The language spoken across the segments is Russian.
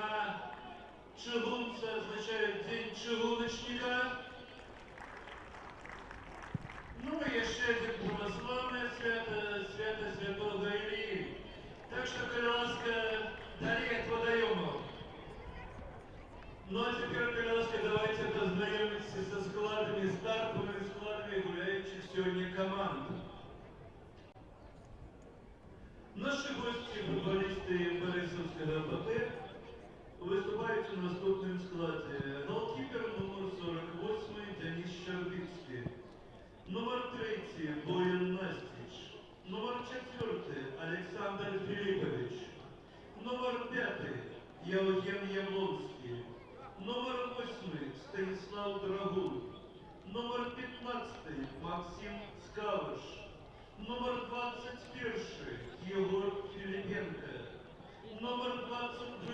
на чугунце означает День чугуночника. Ну и еще один православное свято, свято святого Ильи. Так что, коли ласка, дали от водоемов. Ну а теперь, коли ласка, давайте познакомимся со складами, стартовыми складами гуляющих сегодня команд. Наши гости, футболисты Борисовского АПТ, выступают в наступном складе. Голкипер номер 48 Денис Щербицкий. Номер 3 Боян Настич. Номер 4 Александр Филиппович. Номер 5 Евген Яблонский. Номер 8 Станислав Драгун. Номер 15 Максим Скавыш. Номер 21 Егор Филипенко. Номер 22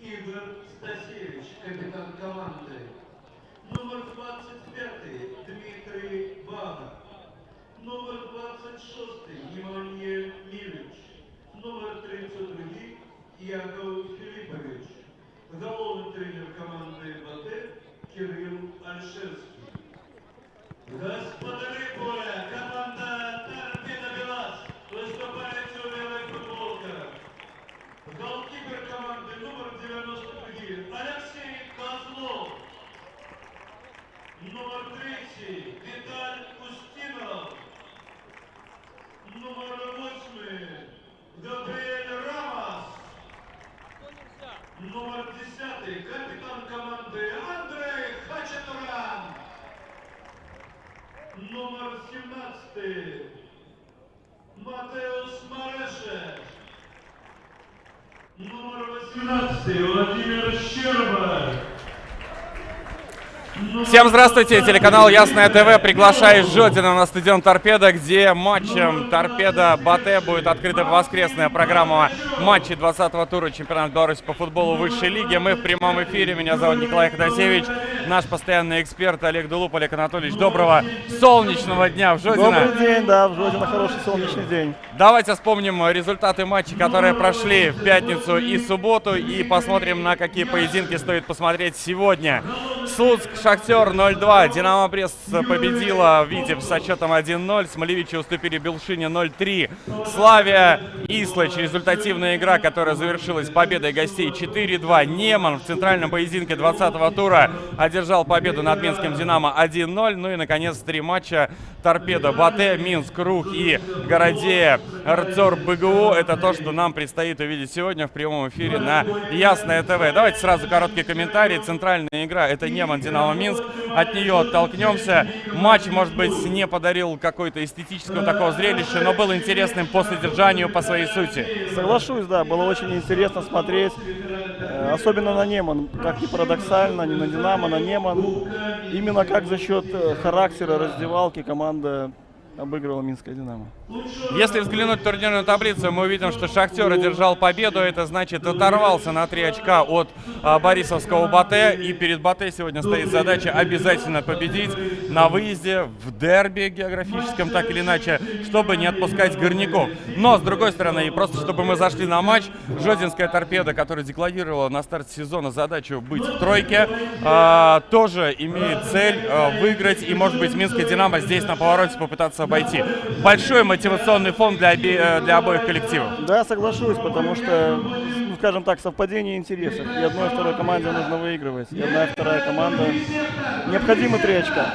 Игорь Стасевич, капитан команды. Номер 25 Дмитрий Бага. Номер 26 Емануил Милич. Номер 32 Яков Филиппович. Головный тренер команды БАТЭ Кирилл Альшевский. Господари поля, команда Торпедо Белас выступает в белых футболках. Голкипер команды номер 92 Алексей Козлов. Номер 3 Виталь Устинов. Номер 8 Габриэль Рамос. Номер 10 капитан команды Андрей Хачатурян. Номер 17 Матеус Мареше. Номер 18 Владимир Щерба. Всем здравствуйте, телеканал Ясное ТВ приглашает Жодина на стадион Торпедо, где матчем Торпедо БАТЭ будет открыта воскресная программа матчей 20-го тура чемпионата Беларуси по футболу высшей лиги. Мы в прямом эфире, меня зовут Николай Ходосевич, наш постоянный эксперт Олег Дулуп. Олег Анатольевич, доброго солнечного дня в Жодино. Добрый день, да, в Жодино хороший солнечный день. Давайте вспомним результаты матчей, которые прошли в пятницу и субботу, и посмотрим, на какие поединки стоит посмотреть сегодня. Слуцк, Шахтер 0-2, Динамо Брест победила Витебь со счетом 1-0, Смолевичи уступили Белшине 0-3, Славия Ислыч, результативная игра, которая завершилась победой гостей 4-2, Неман в центральном поединке 20-го тура одержал победу над Минским Динамо 1-0, ну и наконец 3 матча Торпедо БАТЭ, Минск, Рух и Городея Рцор БГУ. Это то, что нам предстоит увидеть сегодня в прямом эфире на Ясное ТВ. Давайте сразу короткий комментарий. Центральная игра — это Неман Динамо Минск. От нее оттолкнемся. Матч, может быть, не подарил какой-то эстетического такого зрелища, но был интересным по содержанию, по своей сути. Соглашусь, да, было очень интересно смотреть, особенно на Неман, как ни парадоксально, не на Динамо, на Неман. Именно как за счет характера раздевалки команда обыгрывала Минское Динамо. Если взглянуть в турнирную таблицу, мы увидим, что Шахтер одержал победу. Это значит, оторвался на 3 очка от Борисовского БАТЭ. И перед БАТЭ сегодня стоит задача обязательно победить на выезде в дерби географическом, так или иначе, чтобы не отпускать горняков. Но, с другой стороны, и просто чтобы мы зашли на матч, Жодинская Торпедо, которая декларировала на старте сезона задачу быть в тройке, тоже имеет цель выиграть. И, может быть, Минское Динамо здесь на повороте попытаться обойти. Большой мотивационный фон для обоих коллективов. Да, соглашусь, потому что, ну, скажем так, совпадение интересов. И одной, и второй команде нужно выигрывать. И одна, и вторая команда необходимы 3 очка.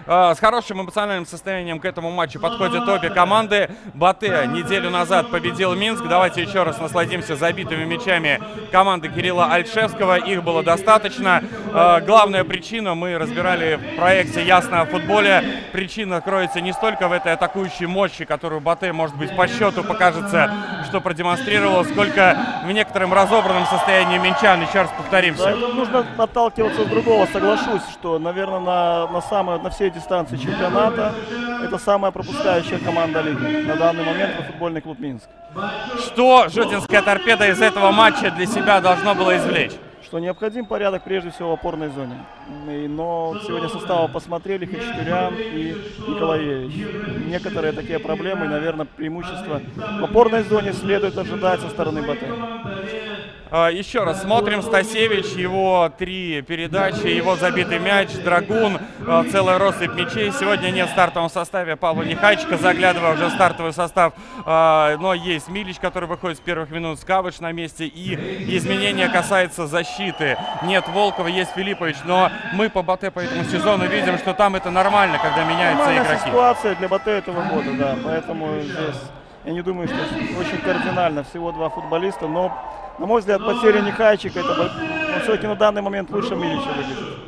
С хорошим эмоциональным состоянием к этому матчу подходят обе команды. БАТЭ неделю назад победил Минск. Давайте еще раз насладимся забитыми мячами команды Кирилла Альшевского. Их было достаточно. Главная причина, мы разбирали в проекте «Ясно о футболе». Причина кроется не столько в этой атакующей мощи, которую БАТЭ, может быть, по счету покажется, что продемонстрировала, сколько в некотором разобранном состоянии минчан. Еще раз повторимся. Да, нужно отталкиваться с другого. Соглашусь, что, наверное, на всей дистанции чемпионата это самая пропускающая команда лиги на данный момент — футбольный клуб Минск. Что Жодинская Торпедо из этого матча для себя должно было извлечь? Что необходим порядок прежде всего в опорной зоне. Но сегодня составы посмотрели: Хачатурян и Николаевич. Некоторые такие проблемы, наверное, преимущества в опорной зоне следует ожидать со стороны БАТЭ. Еще раз смотрим. Стасевич, его 3 передачи, его забитый мяч, Драгун, целая россыпь мячей. Сегодня нет в стартовом составе Павла Нехайчика. Заглядывая уже в стартовый состав, но есть Милич, который выходит с первых минут, Скавыч на месте. И изменения касается защиты. Нет Волкова, есть Филиппович, но мы по БАТЭ по этому сезону видим, что там это нормально, когда меняются Нормальная игроки. ситуация для БАТЭ этого года, да. Поэтому здесь я не думаю, что очень кардинально. Всего 2 футболиста, но, на мой взгляд, потеря Нехайчика, это все-таки на данный момент лучше Милича выглядит.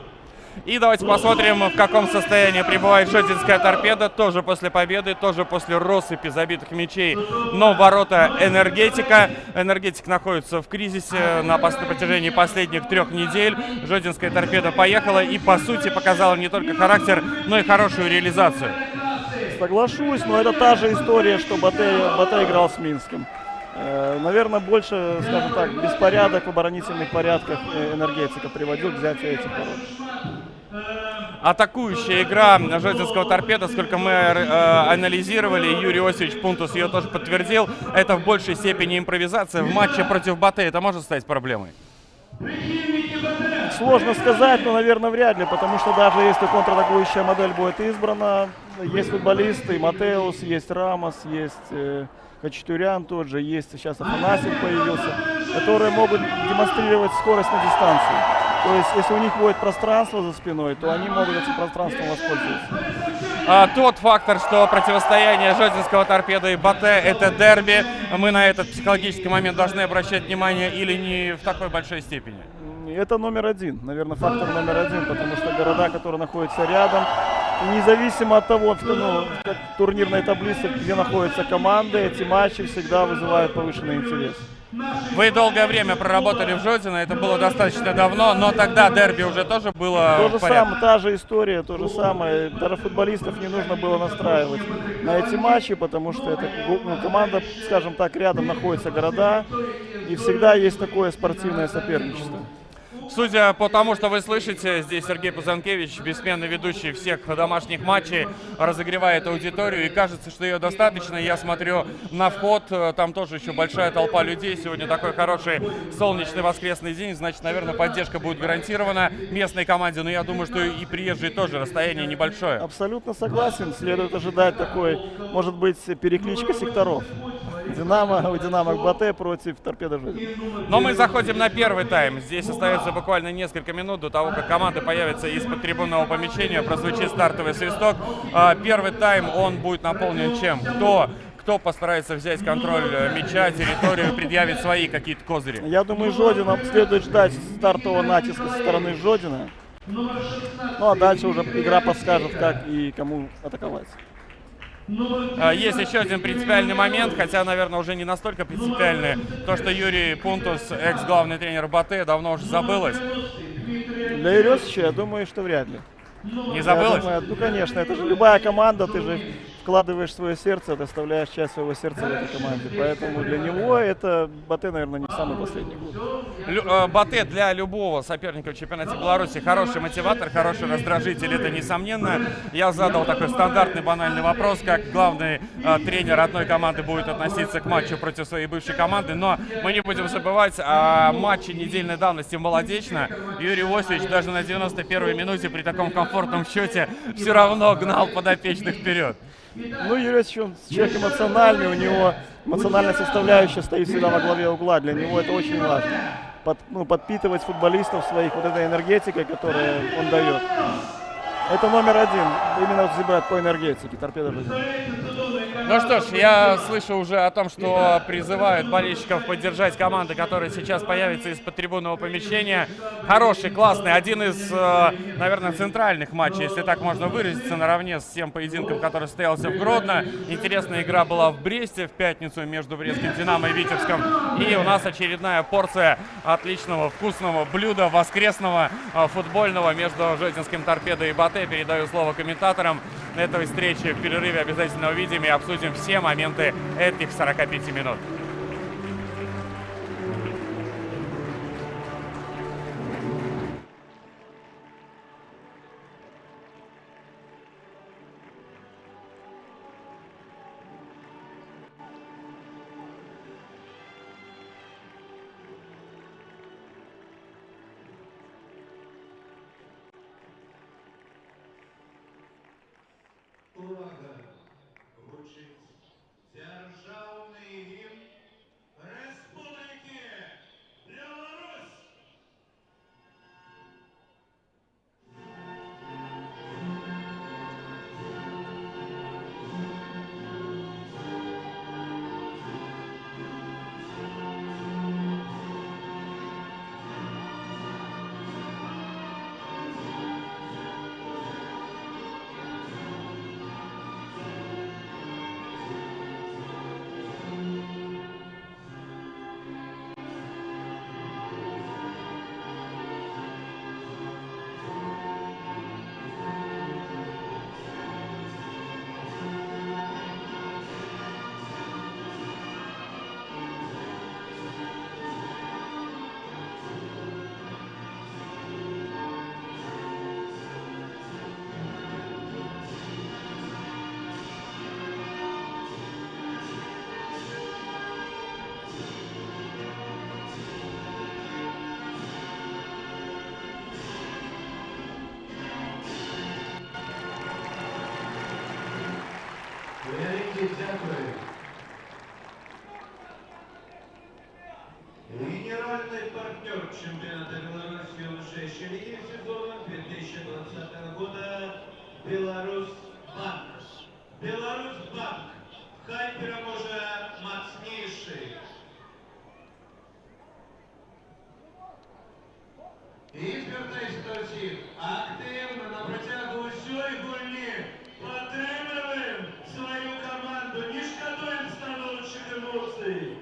И давайте посмотрим, в каком состоянии пребывает Жодинская торпеда. Тоже после победы, тоже после россыпи забитых мячей. Но ворота Энергетика. Энергетик находится в кризисе на протяжении последних 3 недель. Жодинская торпеда поехала и, по сути, показала не только характер, но и хорошую реализацию. Соглашусь, но это та же история, что БАТЭ играл с Минском. Наверное, больше, скажем так, беспорядок в оборонительных порядках Энергетика приводил к взятию этих ворот. Атакующая игра Жодинского торпеда, сколько мы анализировали, Юрий Осипович Пунтус ее тоже подтвердил, это в большей степени импровизация. В матче против БАТЭ это может стать проблемой? Сложно сказать, но, наверное, вряд ли, потому что даже если контратакующая модель будет избрана, есть футболисты, Матеус, есть Рамос, есть Хачатурян тот же, есть сейчас Афанасьев появился, которые могут демонстрировать скорость на дистанции. То есть, если у них будет пространство за спиной, то они могут этим пространством воспользоваться. Тот фактор, что противостояние Жодинского торпеда и БАТЭ — это дерби, мы на этот психологический момент должны обращать внимание или не в такой большой степени? Это номер 1, наверное, фактор номер 1, потому что города, которые находятся рядом, и независимо от того, как турнирной таблице, где находятся команды, эти матчи всегда вызывают повышенный интерес. Вы долгое время проработали в Жодино, это было достаточно давно, но тогда дерби уже тоже было То же в порядке. самое, та же история, то же самое. Даже футболистов не нужно было настраивать на эти матчи, потому что это команда, скажем так, рядом находятся города, и всегда есть такое спортивное соперничество. Судя по тому, что вы слышите, здесь Сергей Пузанкевич, бессменный ведущий всех домашних матчей, разогревает аудиторию, и кажется, что ее достаточно. Я смотрю на вход, там тоже еще большая толпа людей. Сегодня такой хороший солнечный воскресный день, значит, наверное, поддержка будет гарантирована местной команде, но я думаю, что и приезжие тоже, расстояние небольшое. Абсолютно согласен, следует ожидать такой, может быть, перекличка секторов. Динамо БАТЭ против Торпедо Жодино. Но мы заходим на первый тайм. Здесь остается буквально несколько минут до того, как команда появится из-под трибунного помещения, прозвучит стартовый свисток. Первый тайм, он будет наполнен чем? Кто постарается взять контроль мяча, территорию, предъявит свои какие-то козыри? Я думаю, Жодино следует ждать стартового натиска со стороны Жодино. Ну а дальше уже игра подскажет, как и кому атаковать. Есть еще один принципиальный момент, хотя, наверное, уже не настолько принципиальный. То, что Юрий Пунтус, экс-главный тренер БАТЭ, давно уже забылось. Для Ересича, я думаю, что вряд ли. Не забылось? Ну, конечно, это же любая команда, ты же вкладываешь свое сердце, доставляешь часть своего сердца в этой команде. Поэтому для него это БАТЭ, наверное, не самый последний клуб. БАТЭ для любого соперника в чемпионате Беларуси хороший мотиватор, хороший раздражитель, это несомненно. Я задал такой стандартный банальный вопрос, как главный тренер одной команды будет относиться к матчу против своей бывшей команды, но мы не будем забывать о матче недельной давности в Молодечно. Юрий Осипович даже на 91-й минуте при таком комфортном счете все равно гнал подопечных вперед. Ну, Ересич, он человек эмоциональный, у него эмоциональная составляющая стоит всегда во главе угла. Для него это очень важно. Подпитывать футболистов своих вот этой энергетикой, которую он дает. Это номер 1, именно взбирать по энергетике, Торпедо Жодино. Ну что ж, я слышу уже о том, что призывают болельщиков поддержать команды, которые сейчас появятся из-под трибунного помещения. Хороший, классный, один из, наверное, центральных матчей, если так можно выразиться, наравне с тем поединком, который состоялся в Гродно. Интересная игра была в Бресте в пятницу между Брестским Динамо и Витебском. И у нас очередная порция отличного, вкусного блюда, воскресного, футбольного между Жодинским Торпедо и БАТЭ. Передаю слово комментаторам этой встречи. В перерыве обязательно увидим и обсудим все моменты этих 45 минут. чемпионата Беларуси юношей среди сезона 2020 года Беларусьбанк. Беларусьбанк. Хай переможе мацнейший. І звертайся до всіх активно на протягу усієї гульні підтримуємо свою команду, не шкодуємо становчих емоцій.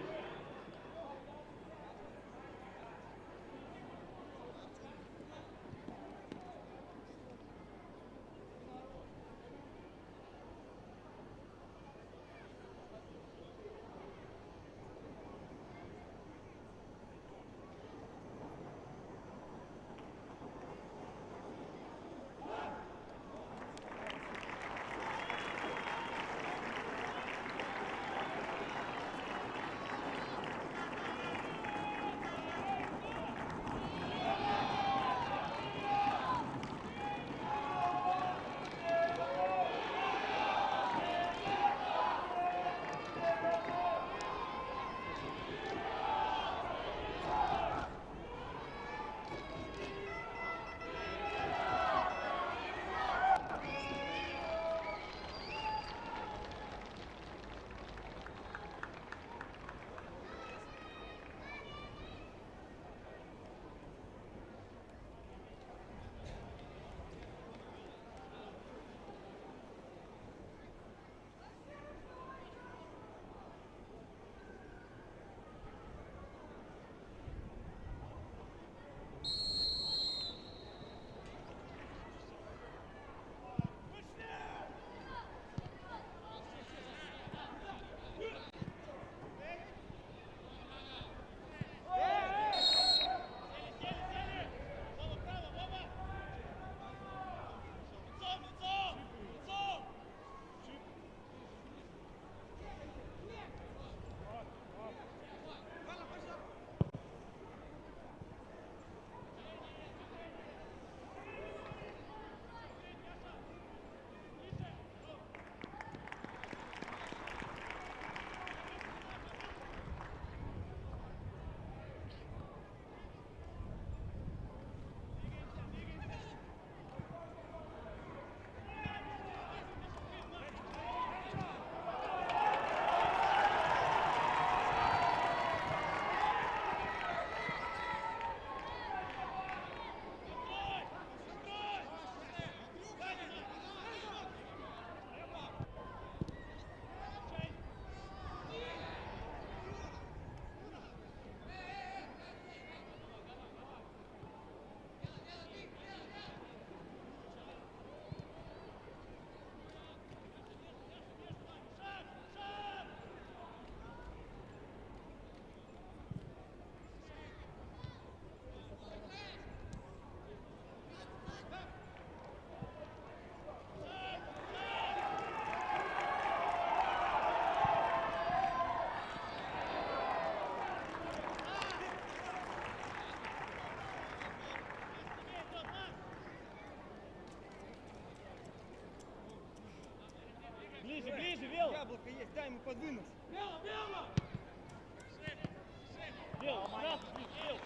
Ближе, Вел! Яблоко есть, дай ему подвинуть. Бело! Бело, сразу, Бело!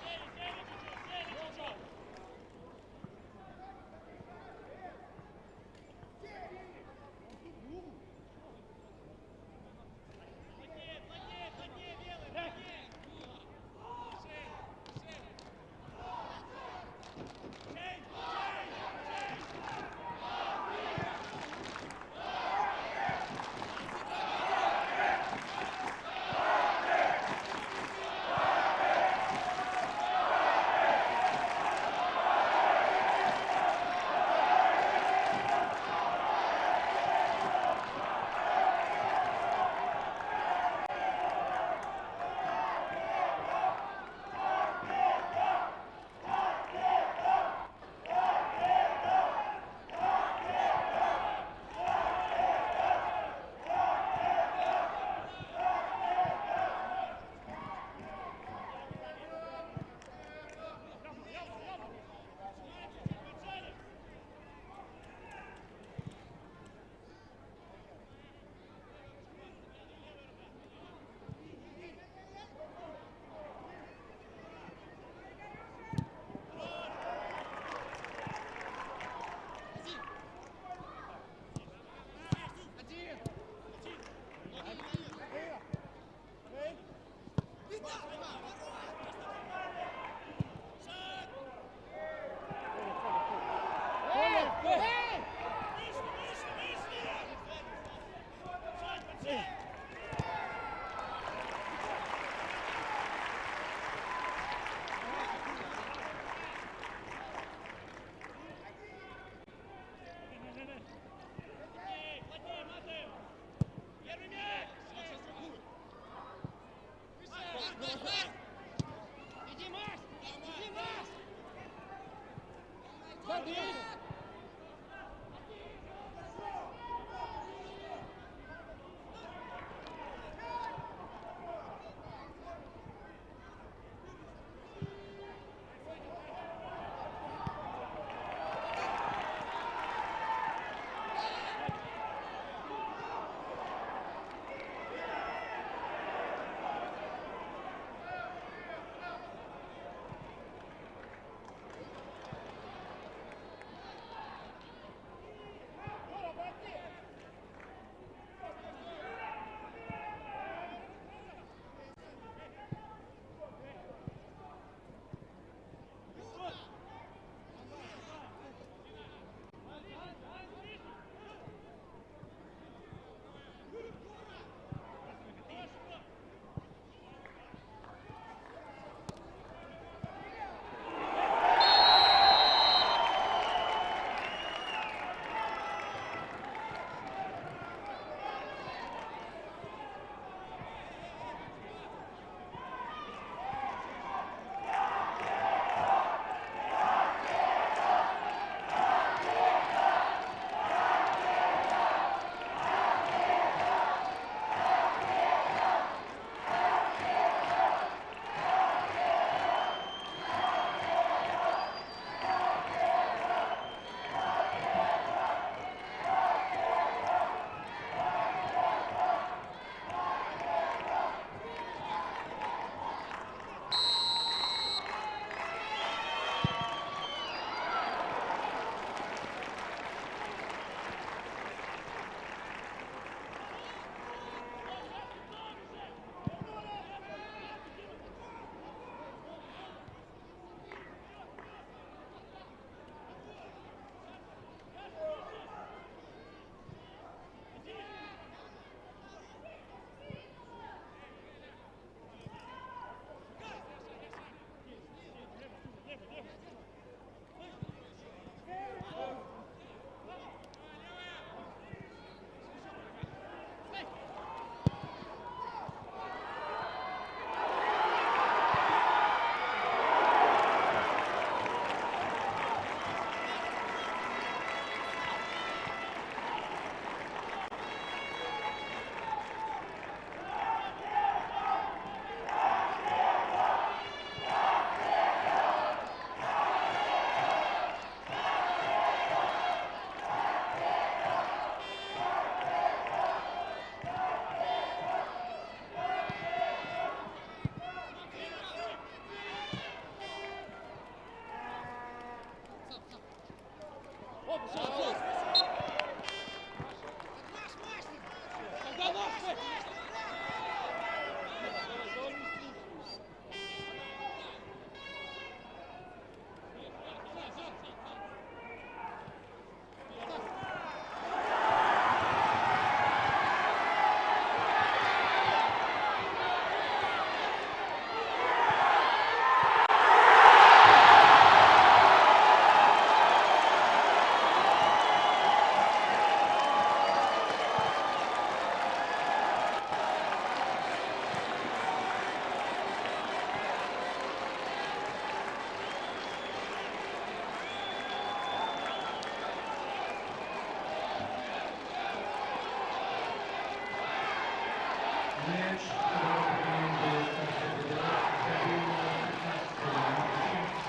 мяч команды Карина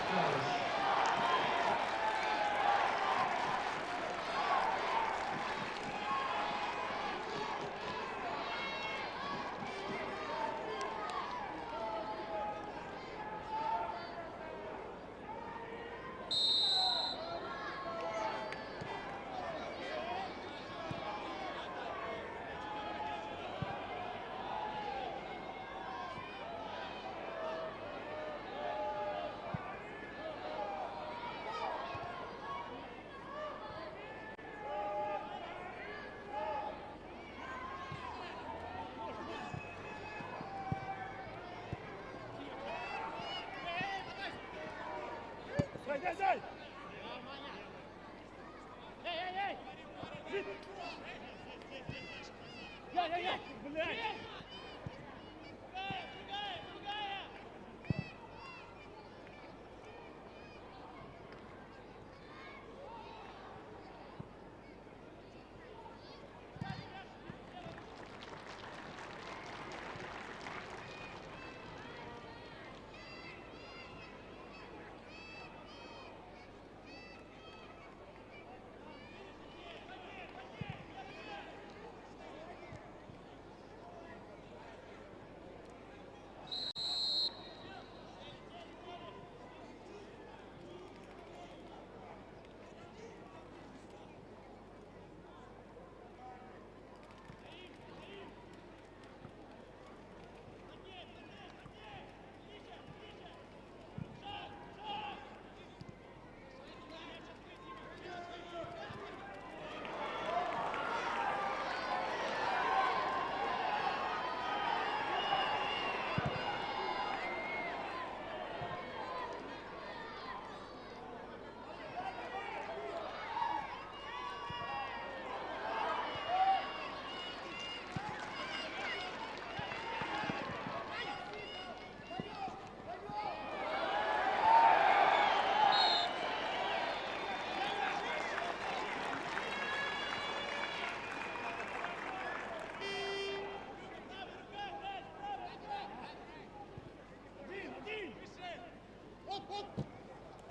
Скарыш. Дай! Эй! Блядь!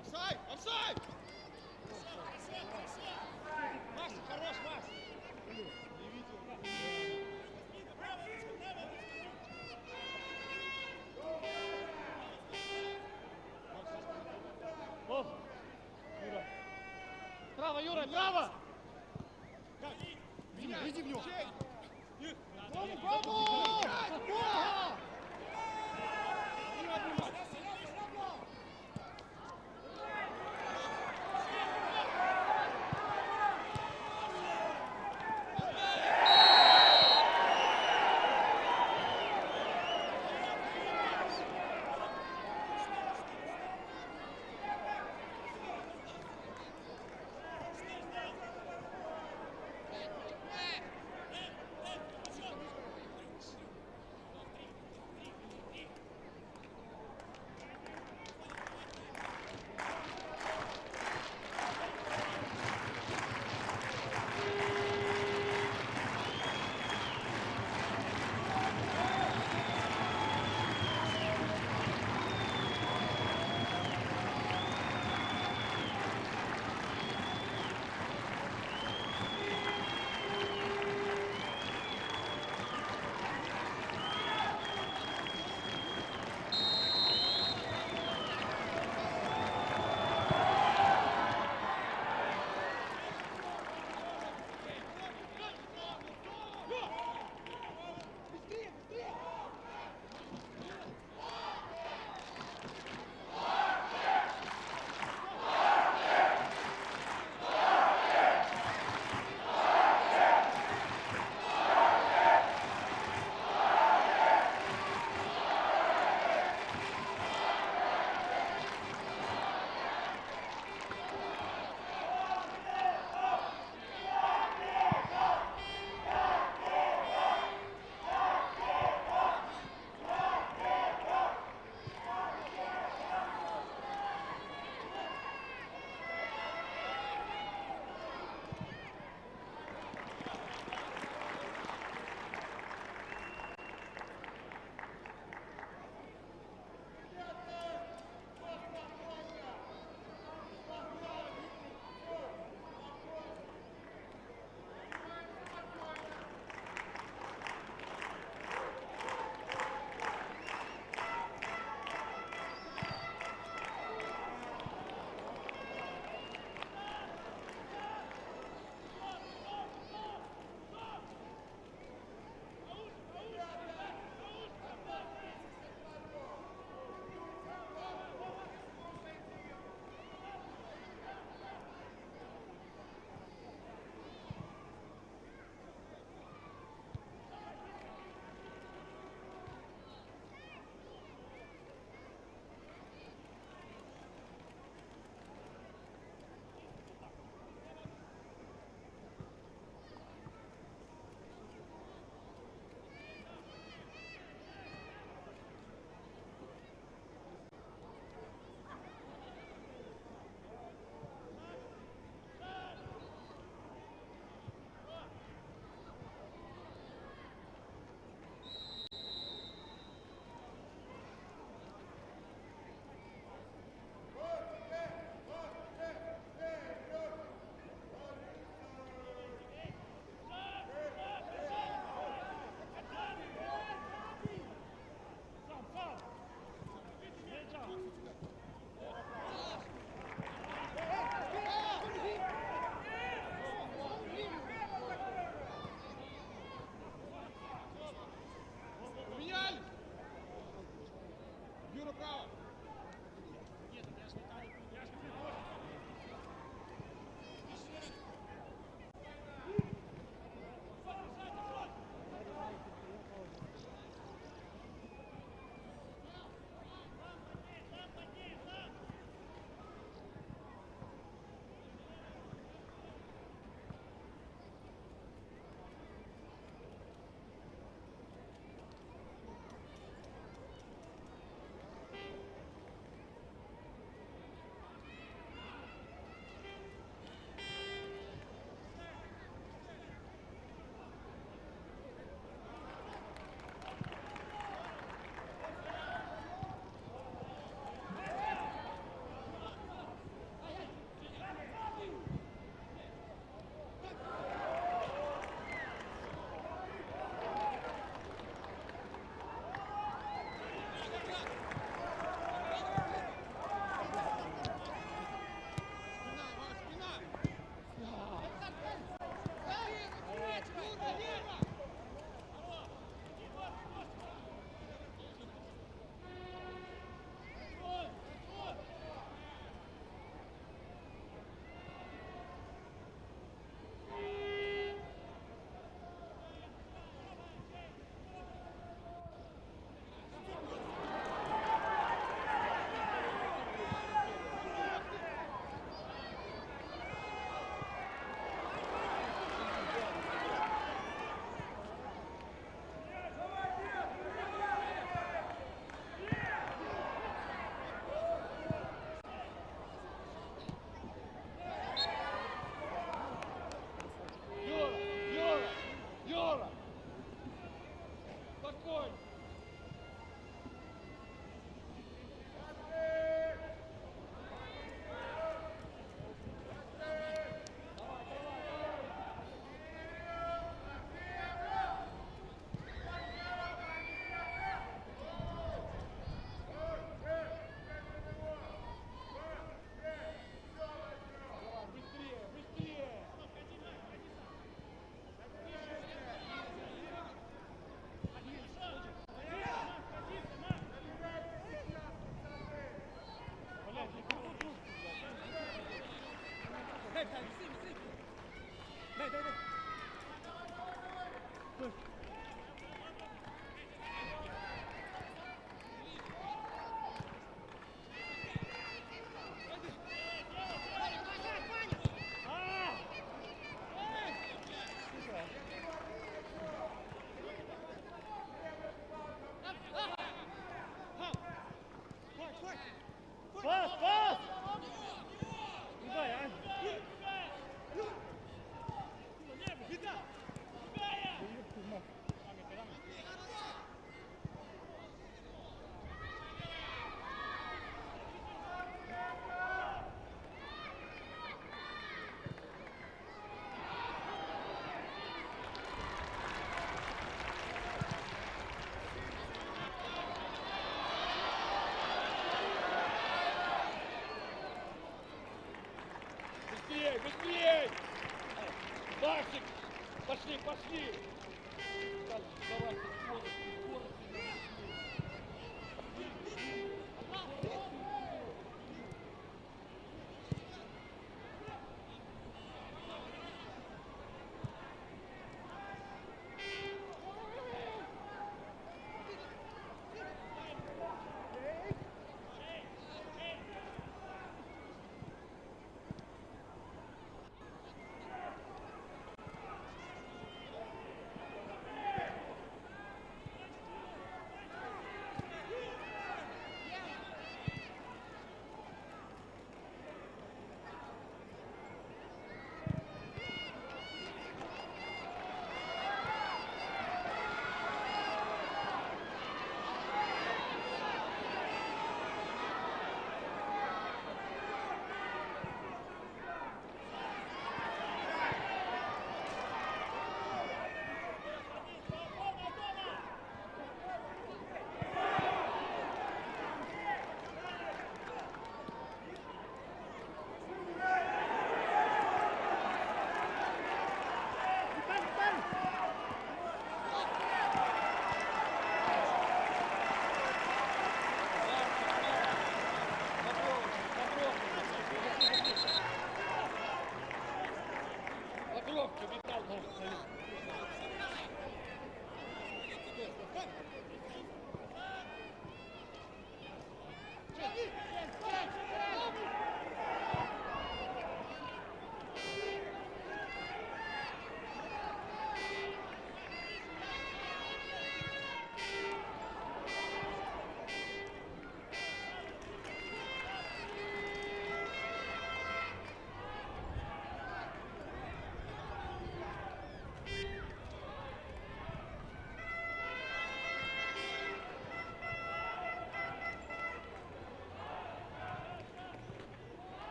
Офсайд! Офсайд! Макс, хорош, Макс! О! Юра! Право, Юра, право! Иди в него! Вamos! Porra! Максик! Пошли, пошли! Давайте, скорость, скорость.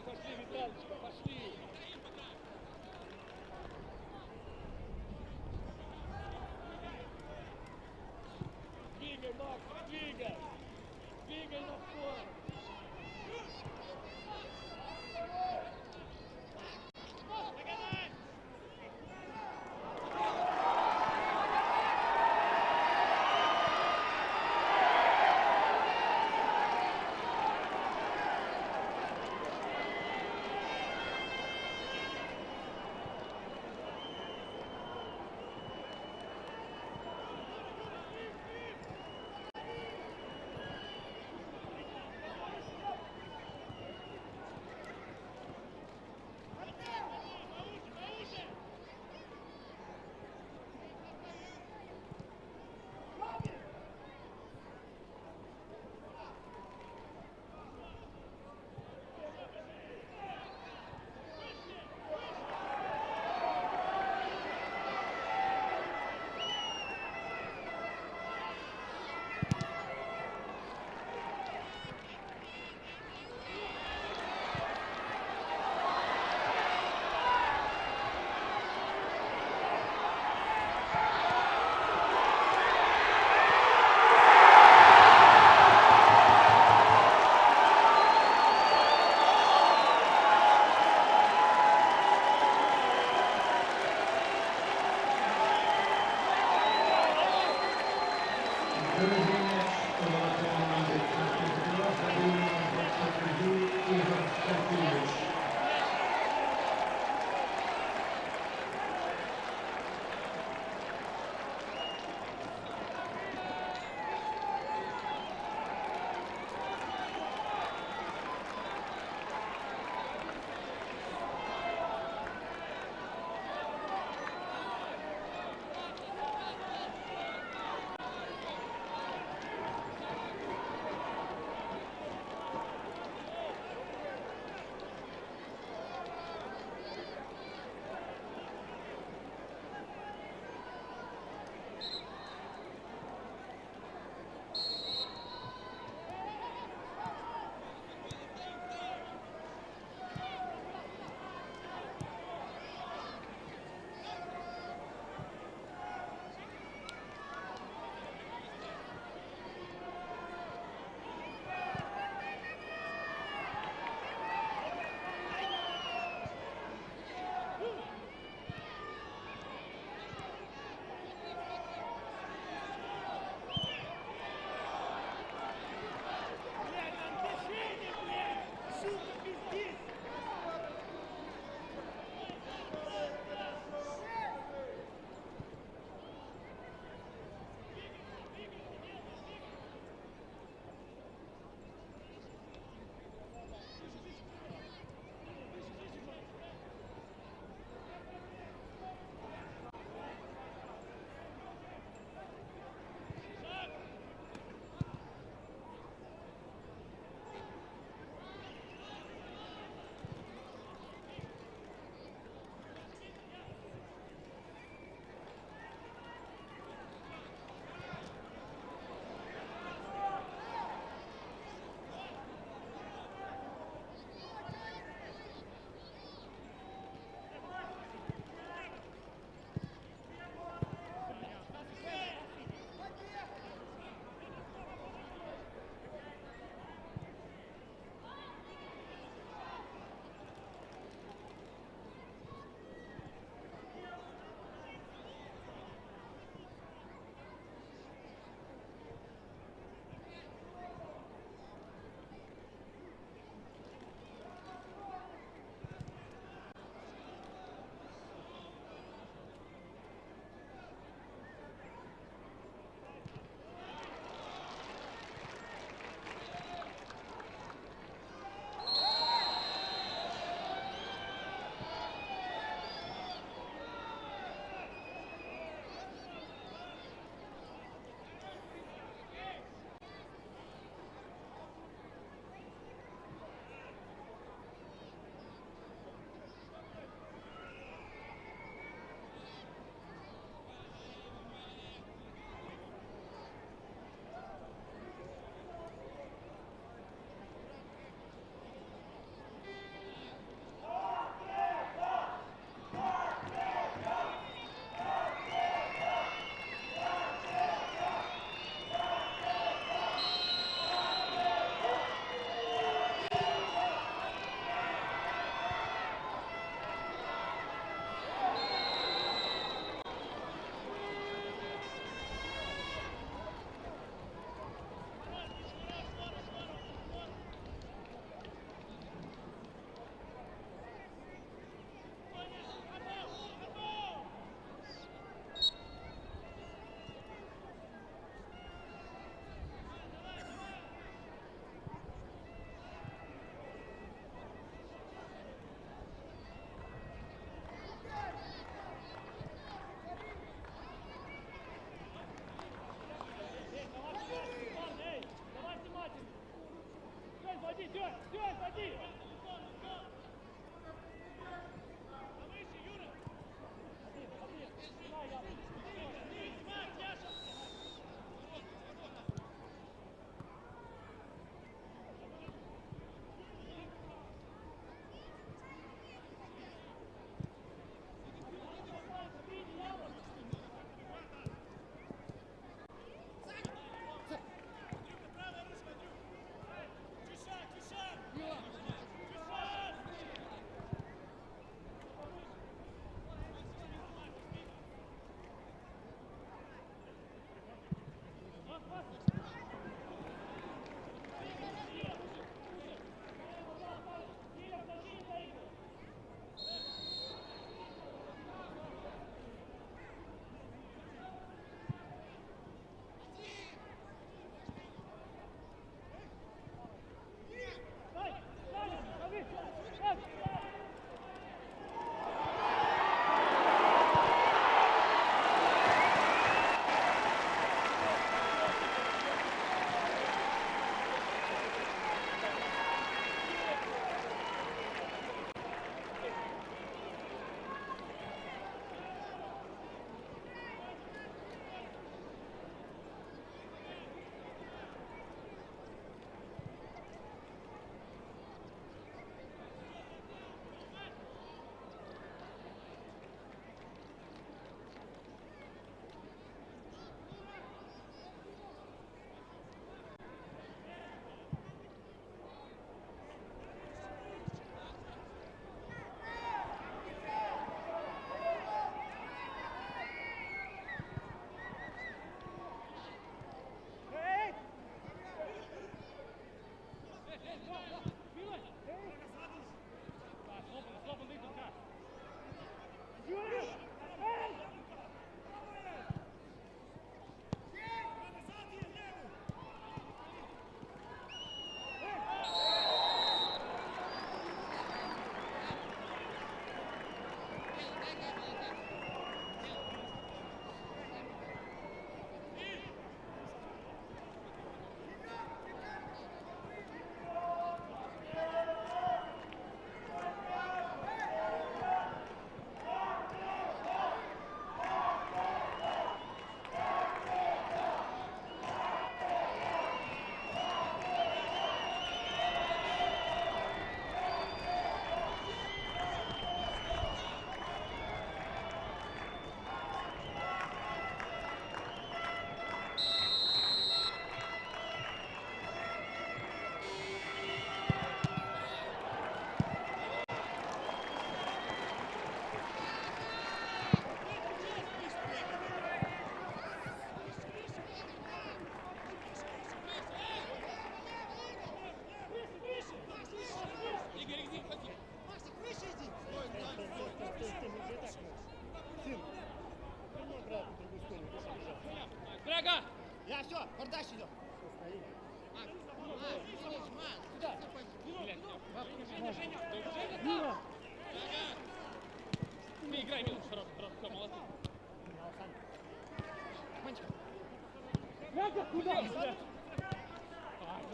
Пошли, Виталичка, пошли.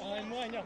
Ай, Маня.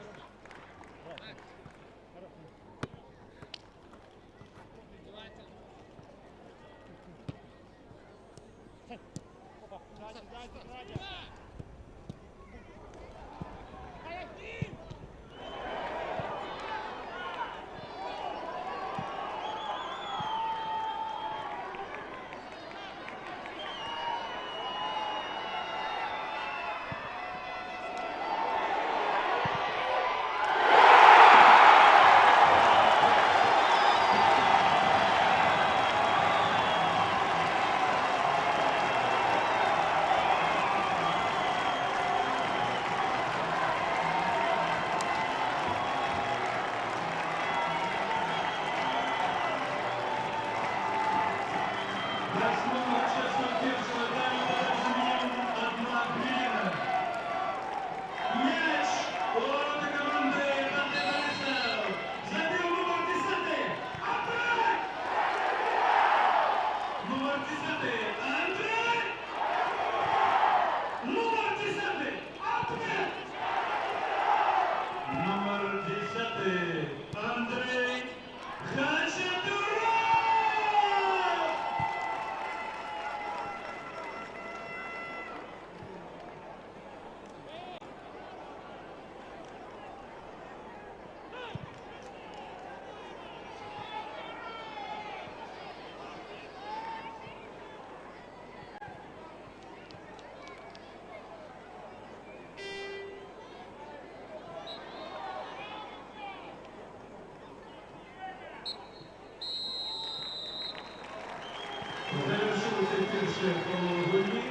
Завершилося перше коло гульні.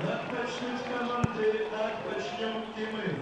Так почнуть команди, так почнем і ми.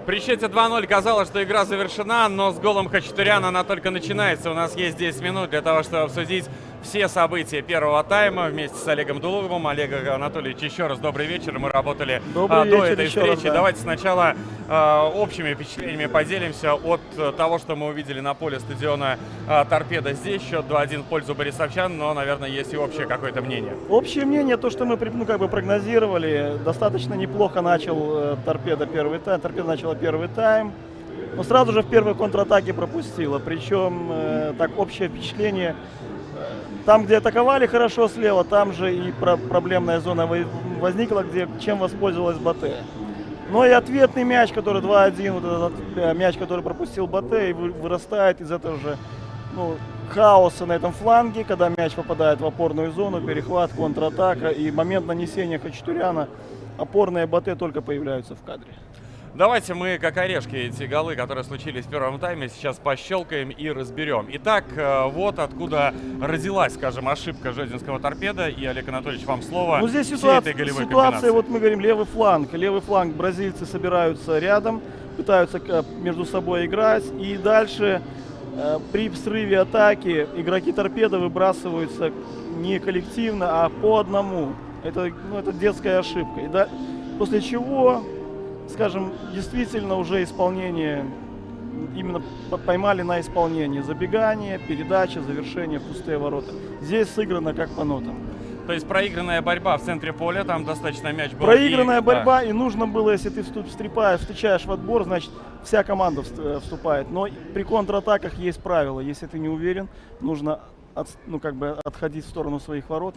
При счете 2-0 казалось, что игра завершена, но с голом Хачатуряна она только начинается. У нас есть 10 минут для того, чтобы обсудить все события первого тайма вместе с Олегом Дулуговым. Олег Анатольевич, еще раз добрый вечер. Мы работали до этой встречи. Да. Давайте сначала общими впечатлениями поделимся от того, что мы увидели на поле стадиона Торпедо. Здесь счет 2-1 в пользу борисовчан, но, наверное, есть и общее какое-то мнение. Общее мнение, то, что мы прогнозировали, достаточно неплохо начал Торпедо первый тайм. Торпедо начала первый тайм, но сразу же в первой контратаке пропустила. Причем так общее впечатление, там, где атаковали хорошо слева, там же и проблемная зона возникла, чем воспользовалась Батэ. Но и ответный мяч, который 2-1, вот этот мяч, который пропустил Батэ, и вырастает из этого же хаоса на этом фланге, когда мяч попадает в опорную зону, перехват, контратака и момент нанесения Хачатуряна, опорные Батэ только появляются в кадре. Давайте мы, как орешки, эти голы, которые случились в первом тайме, сейчас пощелкаем и разберем. Итак, вот откуда родилась, скажем, ошибка Жодинского Торпедо. И, Олег Анатольевич, вам слово. Ну, здесь ситуация, вот мы говорим, левый фланг, бразильцы собираются рядом, пытаются между собой играть. И дальше при срыве атаки игроки Торпедо выбрасываются не коллективно, а по одному. Это детская ошибка. И после чего, скажем, действительно уже исполнение именно поймали на исполнение. Забегание, передача, завершение, пустые ворота. Здесь сыграно как по нотам. То есть проигранная борьба в центре поля, там достаточно мяч был. Проигранная и- борьба, и нужно было, если ты встречаешь в отбор, значит вся команда вступает. Но при контратаках есть правило. Если ты не уверен, нужно отходить в сторону своих ворот,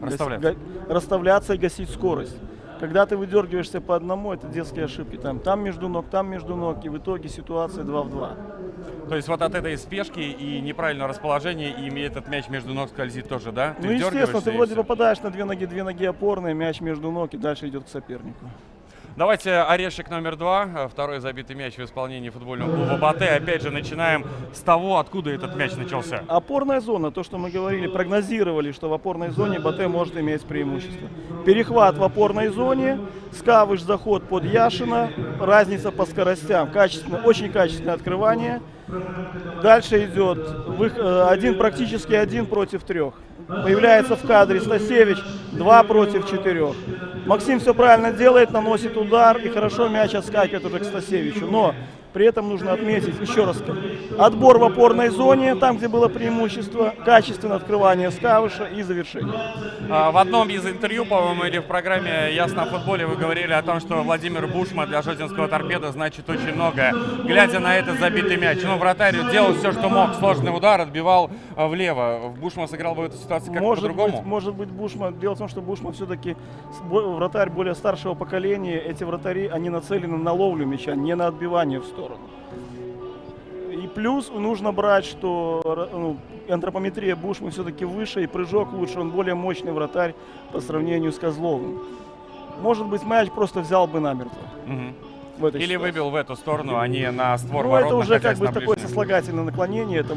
расставляться и гасить скорость. Когда ты выдергиваешься по одному, это детские ошибки. Там между ног, и в итоге ситуация 2 в 2. То есть вот от этой спешки и неправильного расположения и этот мяч между ног скользит тоже, да? Ну, естественно, ты и вроде всё. попадаешь на две ноги опорные, мяч между ног и дальше идет к сопернику. Давайте орешек номер 2, второй забитый мяч в исполнении футбольного клуба Батэ. Опять же, начинаем с того, откуда этот мяч начался. Опорная зона, то, что мы говорили, прогнозировали, что в опорной зоне Батэ может иметь преимущество. Перехват в опорной зоне, Скавыш, заход под Яшина, разница по скоростям, очень качественное открывание. Дальше идет практически 1 против 3. Появляется в кадре Стасевич, 2 против 4. Максим все правильно делает, наносит удар, и хорошо мяч отскакивает уже к Стасевичу. Но при этом нужно отметить, еще раз, отбор в опорной зоне, там, где было преимущество, качественное открывание Скавыша и завершение. В одном из интервью, по-моему, или в программе «Ясно о футболе» вы говорили о том, что Владимир Бушма для Жодинского торпеда значит очень многое. Глядя на этот забитый мяч, вратарь делал все, что мог. Сложный удар, отбивал влево. Бушма сыграл бы в этой ситуации как-то по-другому? Может быть, Бушма. Дело в том, что Бушма все-таки вратарь более старшего поколения. Эти вратари, они нацелены на ловлю мяча, не на отбивание в сторону. И плюс нужно брать, что антропометрия Бушмы все-таки выше, и прыжок лучше, он более мощный вратарь по сравнению с Козловым. Может быть, мяч просто взял бы намертво. Или ситуации. выбил в эту сторону, а не на створ Ну, ворот. это уже находясь как бы на такое ближнем. сослагательное наклонение. Это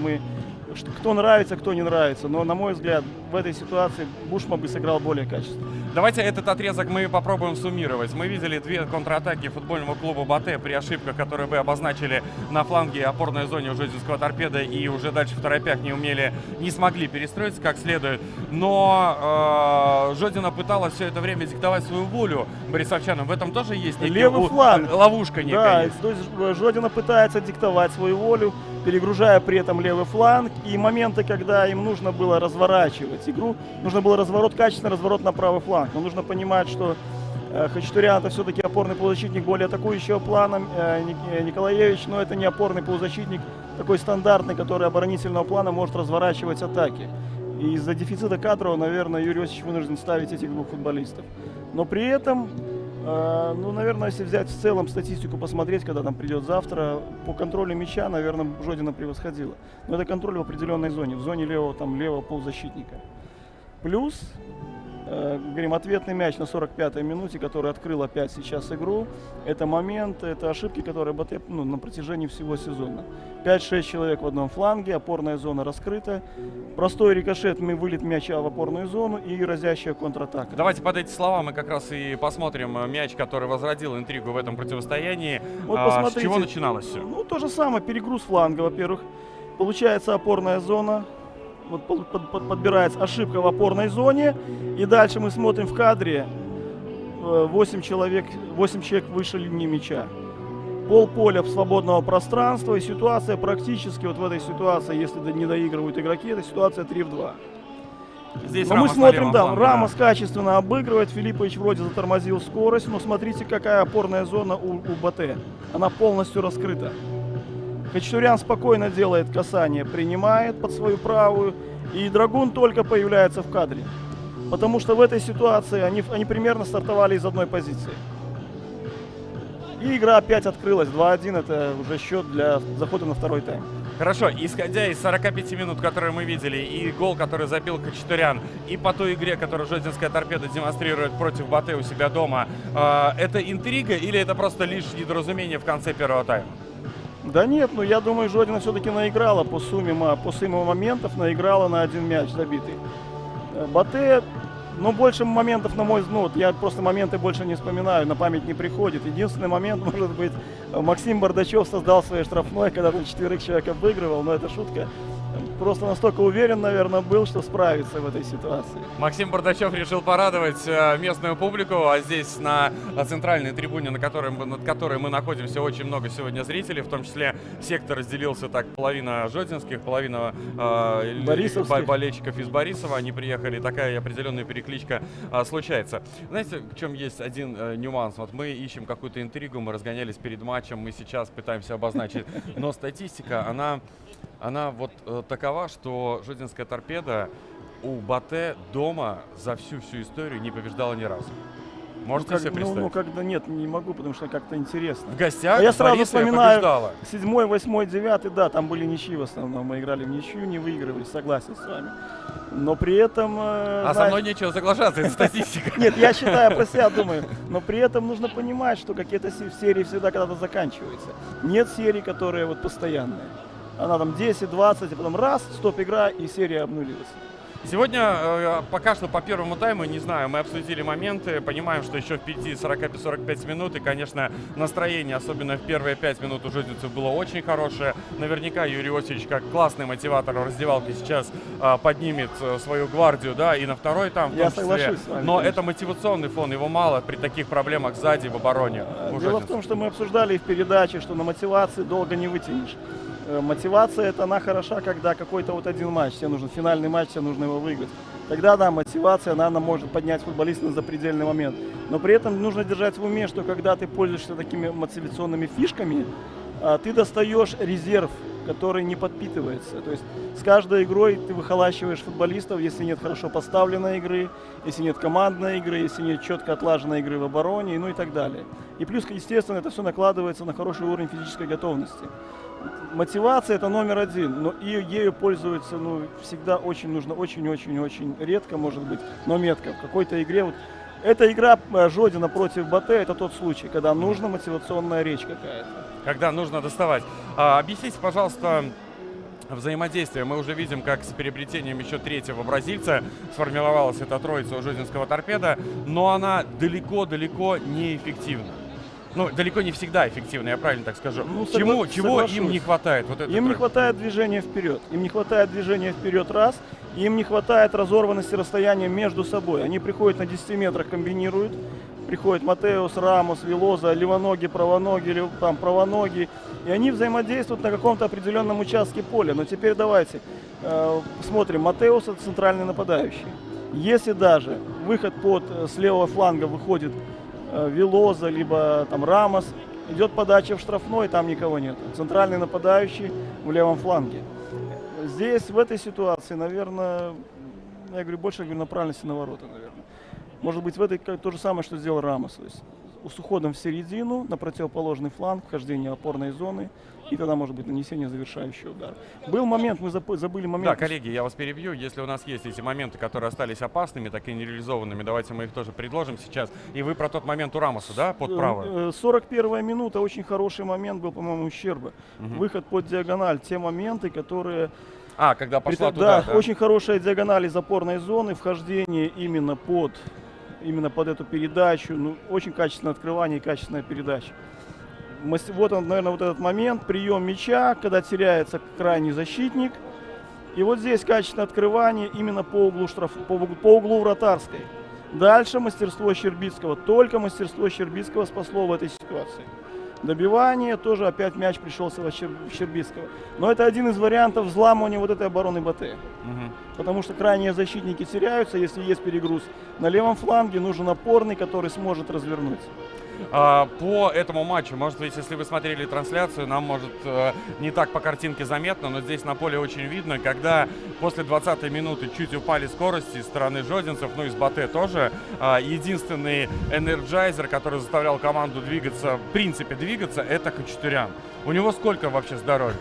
кто нравится, кто не нравится. Но, на мой взгляд, в этой ситуации Бушма бы сыграл более качественно. Давайте этот отрезок мы попробуем суммировать. Мы видели 2 контратаки футбольного клуба Батэ при ошибках, которые вы обозначили на фланге опорной зоне у Жодинского торпеда, и уже дальше в торопях не смогли перестроиться как следует. Но Жодина пыталась все это время диктовать свою волю борисовчанам. В этом тоже есть Левый фланг. ловушка некая. Да, есть. то есть Жодина пытается диктовать свою волю, перегружая при этом левый фланг. И моменты, когда им нужно было разворачивать игру, нужно было качественный разворот на правый фланг. Но нужно понимать, что Хачатурян это все-таки опорный полузащитник более атакующего плана, Николаевич, но это не опорный полузащитник такой стандартный, который оборонительного плана может разворачивать атаки. И из-за дефицита кадров, наверное, Юрий Иосифович вынужден ставить этих 2 футболистов. Но при этом, наверное, если взять в целом статистику, посмотреть, когда там придет завтра, по контролю мяча, наверное, Жодина превосходила. Но это контроль в определенной зоне, в зоне левого полузащитника. Плюс, говорим, ответный мяч на 45-й минуте, который открыл опять сейчас игру. Это момент, это ошибки, которые Батэ на протяжении всего сезона. 5-6 человек в одном фланге, опорная зона раскрыта. Простой рикошет, вылет мяча в опорную зону и разящая контратака. Давайте под эти слова мы как раз и посмотрим мяч, который возродил интригу в этом противостоянии. Вот С посмотрите. чего начиналось все? Ну, то же самое, перегруз фланга, во-первых. Получается опорная зона. Вот подбирается ошибка в опорной зоне. И дальше мы смотрим в кадре. 8 человек выше линии мяча. Полполя свободного пространства. И ситуация практически, вот в этой ситуации, если не доигрывают игроки, это ситуация 3 в 2. Здесь Но мы Рамос на смотрим, левом да, фланге, Рамос качественно обыгрывает. Филиппович вроде затормозил скорость. Но смотрите, какая опорная зона у Батэ. Она полностью раскрыта. Хачатурян спокойно делает касание, принимает под свою правую, и Драгун только появляется в кадре. Потому что в этой ситуации они примерно стартовали из одной позиции. И игра опять открылась. 2-1 это уже счет для захода на второй тайм. Хорошо, исходя из 45 минут, которые мы видели, и гол, который забил Хачатурян, и по той игре, которую Жодинская торпеда демонстрирует против Батэ у себя дома, это интрига или это просто лишь недоразумение в конце первого тайма? Да нет, я думаю, Жодина все-таки наиграла по сумме моментов, наиграла на 1 мяч забитый. Батэ Но больше моментов, на мой взгляд, я просто моменты больше не вспоминаю, на память не приходит. Единственный момент, может быть, Максим Бардачев создал своей штрафной, когда там 4 человека обыгрывал, но это шутка. Просто настолько уверен, наверное, был, что справится в этой ситуации. Максим Бардачев решил порадовать местную публику, а здесь на центральной трибуне, над которой мы находимся, очень много сегодня зрителей, в том числе сектор разделился так: половина жодинских, половина болельщиков из Борисова, они приехали, такая определенная перекличка случается. Знаете, в чем есть один нюанс? Вот мы ищем какую-то интригу, мы разгонялись перед матчем, мы сейчас пытаемся обозначить, но статистика, она вот такова, что Жодинская торпеда у Батэ дома за всю историю не побеждала ни разу. Можете себе представить? Ну, когда нет, не могу, потому что как-то интересно. В гостях я сразу Борисова вспоминаю побеждала. 7-й, 8-й, 9-й, да, там были ничьи в основном. Мы играли в ничью, не выигрывали, согласен с вами. Но при этом... со мной нечего соглашаться, это статистика. Нет, я считаю, про себя думаю. Но при этом нужно понимать, что какие-то серии всегда когда-то заканчиваются. Нет серий, которые вот постоянные. Она там 10, 20, а потом раз, стоп, игра, и серия обнулилась. Сегодня пока что по первому тайму, не знаю, мы обсудили моменты, понимаем, что еще впереди 45 минут, и, конечно, настроение, особенно в первые 5 минут у жодинцев было очень хорошее. Наверняка Юрий Осипович, как классный мотиватор в раздевалке, сейчас поднимет свою гвардию, да, и на второй там в том числе. Соглашусь с вами, но конечно. это мотивационный фон, его мало при таких проблемах сзади в обороне. Дело в том, что мы обсуждали и в передаче, что на мотивации долго не вытянешь. Мотивация, это она хороша, когда какой-то вот один матч, тебе нужен финальный матч, тебе нужно его выиграть. Тогда, да, мотивация, она может поднять футболиста на запредельный момент. Но при этом нужно держать в уме, что когда ты пользуешься такими мотивационными фишками, ты достаешь резерв, который не подпитывается. То есть с каждой игрой ты выхолащиваешь футболистов, если нет хорошо поставленной игры, если нет командной игры, если нет четко отлаженной игры в обороне, ну и так далее. И плюс, естественно, это все накладывается на хороший уровень физической готовности. Мотивация — это номер один, но и ею пользуются, всегда очень нужно, очень-очень-очень редко, может быть, но метко. В какой-то игре, вот эта игра Жодина против Батэ — это тот случай, когда нужна мотивационная речь какая-то. Когда нужно доставать. Объясните, пожалуйста, взаимодействие. Мы уже видим, как с приобретением еще третьего бразильца сформировалась эта троица у жодинского торпеда, но она далеко-далеко не эффективна. Ну, далеко не всегда эффективно, я правильно так скажу. Чего им не хватает? Вот им не хватает движения вперед. Им не хватает движения вперед, раз. Им не хватает разорванности расстояния между собой. Они приходят на 10 метрах, комбинируют. Приходят Матеус, Рамос, Велоза, левоноги, правоноги. И они взаимодействуют на каком-то определенном участке поля. Но теперь давайте посмотрим. Матеус — это центральный нападающий. Если даже выход с левого фланга выходит Велоза, либо там Рамос, идет подача в штрафной, там никого нет. Центральный нападающий в левом фланге. Здесь, в этой ситуации, наверное, я говорю, больше говорю направленности на ворота, наверное. Может быть, в этой то же самое, что сделал Рамос. То есть с уходом в середину, на противоположный фланг, вхождение опорной зоны, и тогда может быть нанесение завершающего удара. Был момент, мы забыли момент. Да, коллеги, я вас перебью. Если у нас есть эти моменты, которые остались опасными, так и нереализованными, давайте мы их тоже предложим сейчас. И вы про тот момент у Рамоса, да, под правую? 41-я минута, очень хороший момент был, по-моему, у Щербы. Выход под диагональ, те моменты, которые... когда пошла туда, да? Очень хорошая диагональ из опорной зоны, вхождение именно под эту передачу, очень качественное открывание и качественная передача. Вот он, наверное, вот этот момент, прием мяча, когда теряется крайний защитник. И вот здесь качественное открывание именно по углу вратарской. Дальше мастерство Щербицкого. Только мастерство Щербицкого спасло в этой ситуации. Добивание, тоже опять мяч пришелся в Щербицкого. Но это один из вариантов взламывания вот этой обороны Батэ. Потому что крайние защитники теряются, если есть перегруз. На левом фланге нужен опорный, который сможет развернуть. По этому матчу, может быть, если вы смотрели трансляцию, нам, может, не так по картинке заметно, но здесь на поле очень видно, когда после 20-й минуты чуть упали скорости с стороны жодинцев, из Батэ тоже, единственный энерджайзер, который заставлял команду двигаться, в принципе двигаться, это Хачатурян. У него сколько вообще здоровья?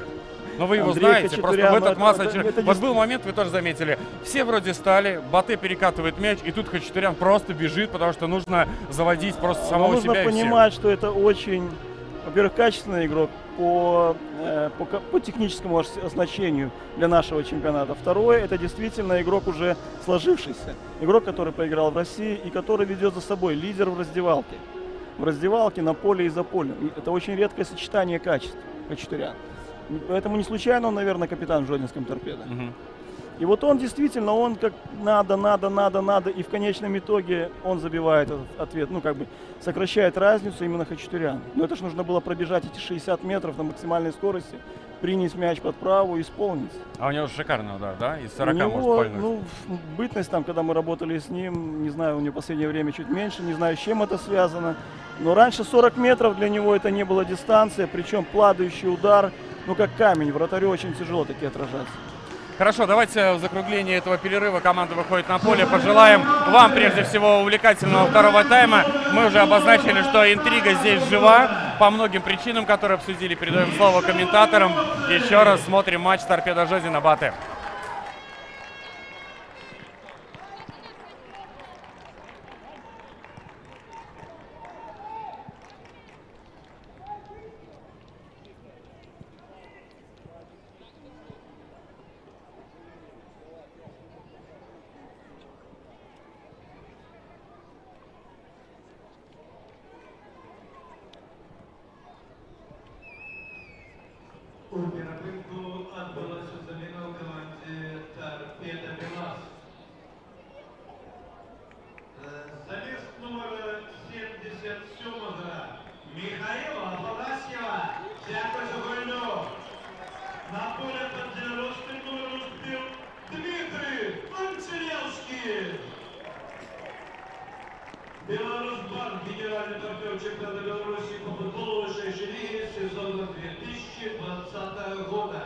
Но вы его Андрей знаете, Хачатурян, просто в этот матч... Вот не... был момент, вы тоже заметили, все вроде стали, Батэ перекатывает мяч, и тут Хачатурян просто бежит, потому что нужно заводить просто самого себя и всех. Нужно понимать, что это очень Во-первых, качественный игрок по техническому оснащению для нашего чемпионата. Второе, это действительно игрок уже сложившийся. Игрок, который поиграл в России и который ведет за собой лидер в раздевалке. В раздевалке, на поле и за полем. И это очень редкое сочетание качеств Хачатурян. Поэтому не случайно он, наверное, капитан в Жодинском торпедо. И вот он действительно, он как надо, и в конечном итоге он забивает этот ответ, ну как бы сокращает разницу именно Хачатурян. Но это же нужно было пробежать эти 60 метров на максимальной скорости, принять мяч под правую и исполнить. А у него шикарный удар, да? Из 40 у него, может пальнуть. Ну, бытность там, когда мы работали с ним, не знаю, у него в последнее время чуть меньше, не знаю, с чем это связано. Но раньше 40 метров для него это не была дистанция, причем падающий удар, ну как камень, вратарю очень тяжело такие отражаться. Хорошо, давайте в закруглении этого перерыва команда выходит на поле. Пожелаем вам, прежде всего, увлекательного второго тайма. Мы уже обозначили, что интрига здесь жива по многим причинам, которые обсудили. Передаем слово комментаторам. Еще раз смотрим матч Торпедо Жодина Батэ. У перерыву отбылася замена в команде Торпедо Белас. Замес номер 77 Михаила Афанасьева. Дякую за гольну. На поле под 90 номер выступил Дмитрий Анцелевский. Беларусьбанк, генеральный партнер чемпионата Беларуси по футболу высшей лиги сезона 2020 года.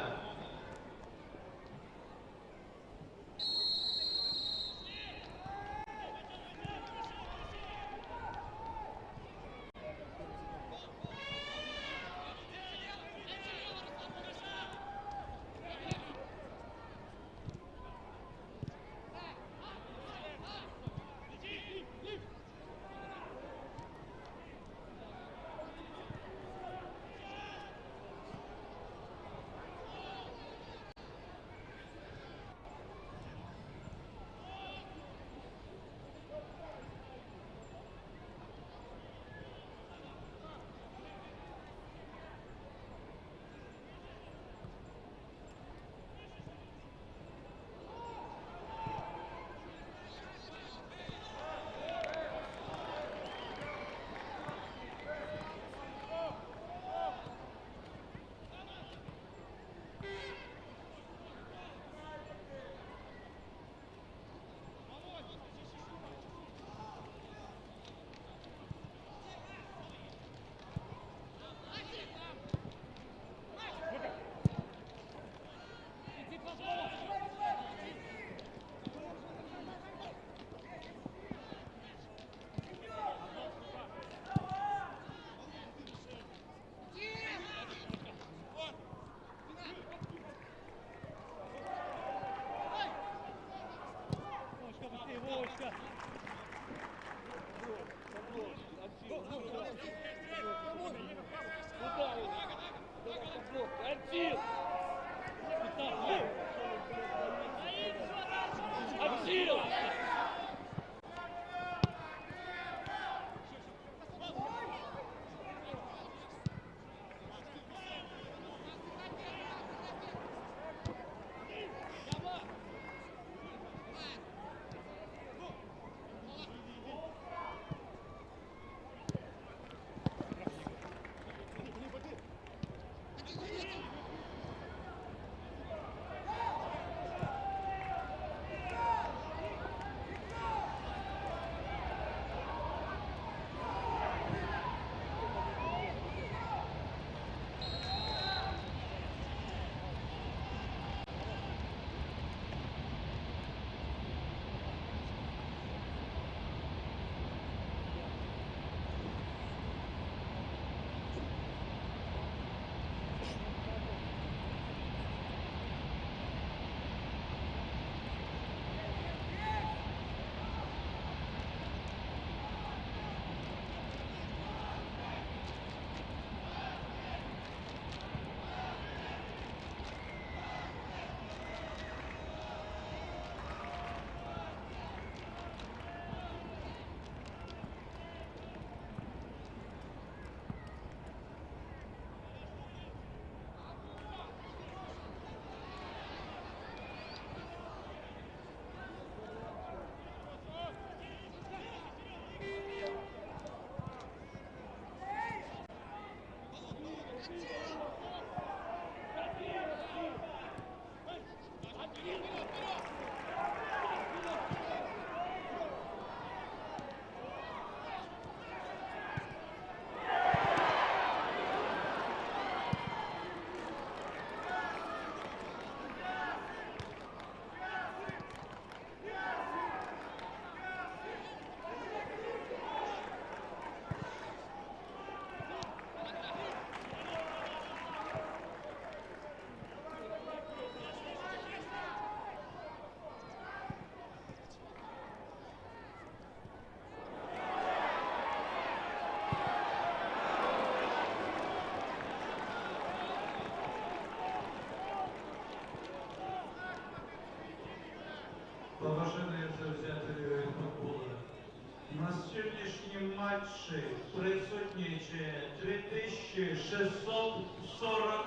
матчі присутніче 3640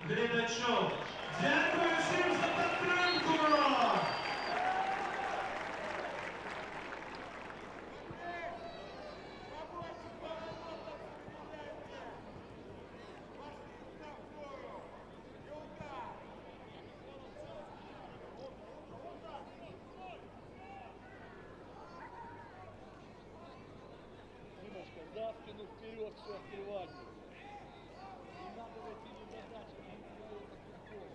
глядачів. Дякую всім за підтримку! Димочка, за спину вперед, все открывать. Не надо в эти недозачи, не надо это футбол.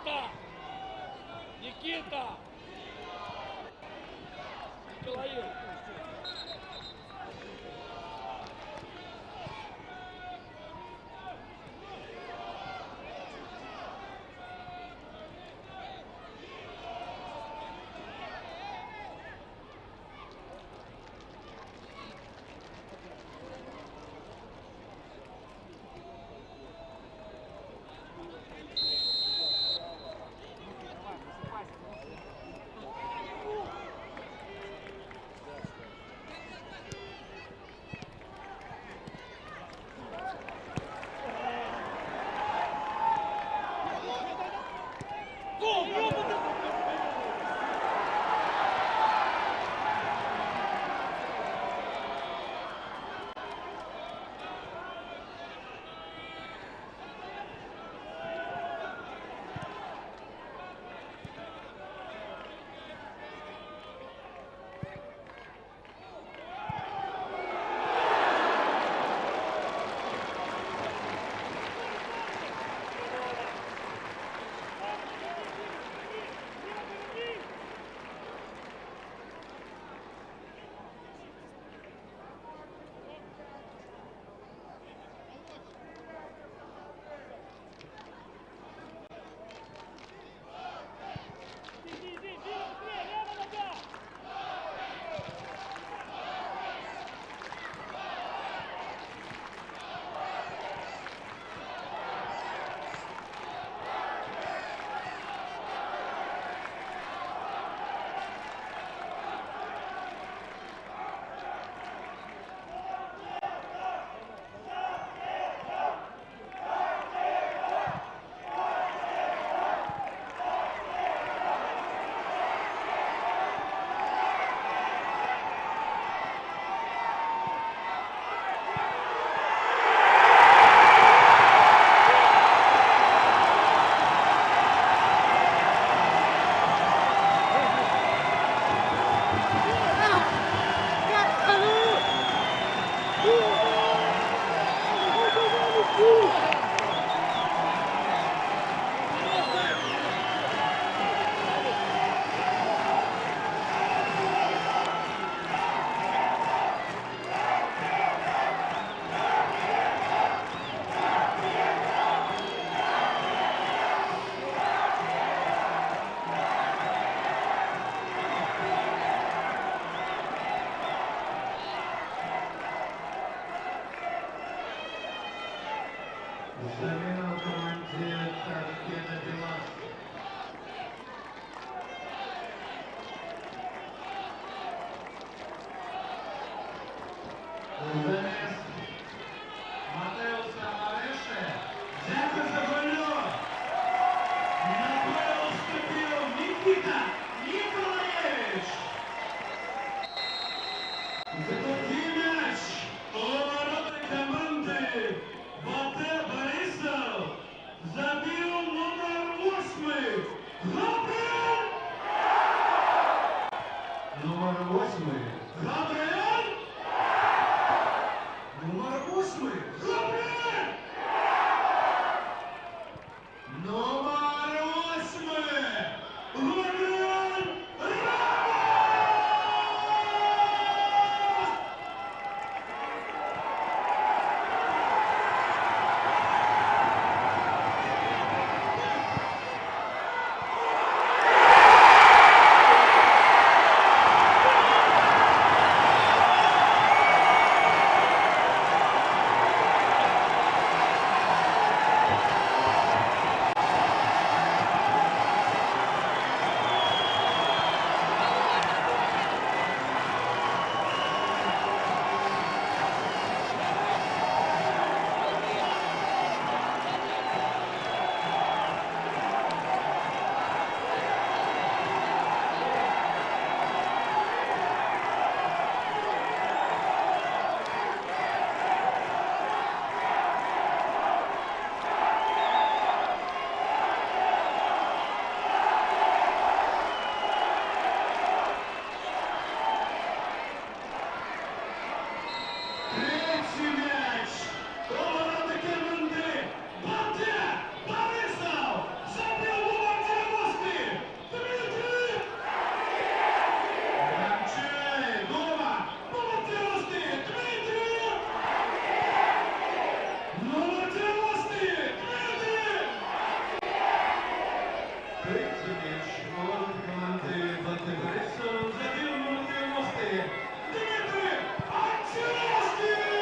Никита! Никита! Николаев! Гол! Замена в команде Таркена Белас. Замес Матеуса Мареши. Взято за больно. На поле вступил Никита Николаевич. Закрутил мяч. Ворота команды Вате Борисов. Забил номер 8. Габриэль. Номер 8. Габриэль. Номер 8. Габриэль. Номер 8. Габриэль. Третій м'яч ворот команди Банти Борисов забив номер 90 Дмитрий Анчаровський!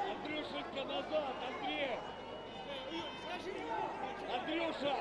Андрюшенька, назад, Андрей! Андрюша!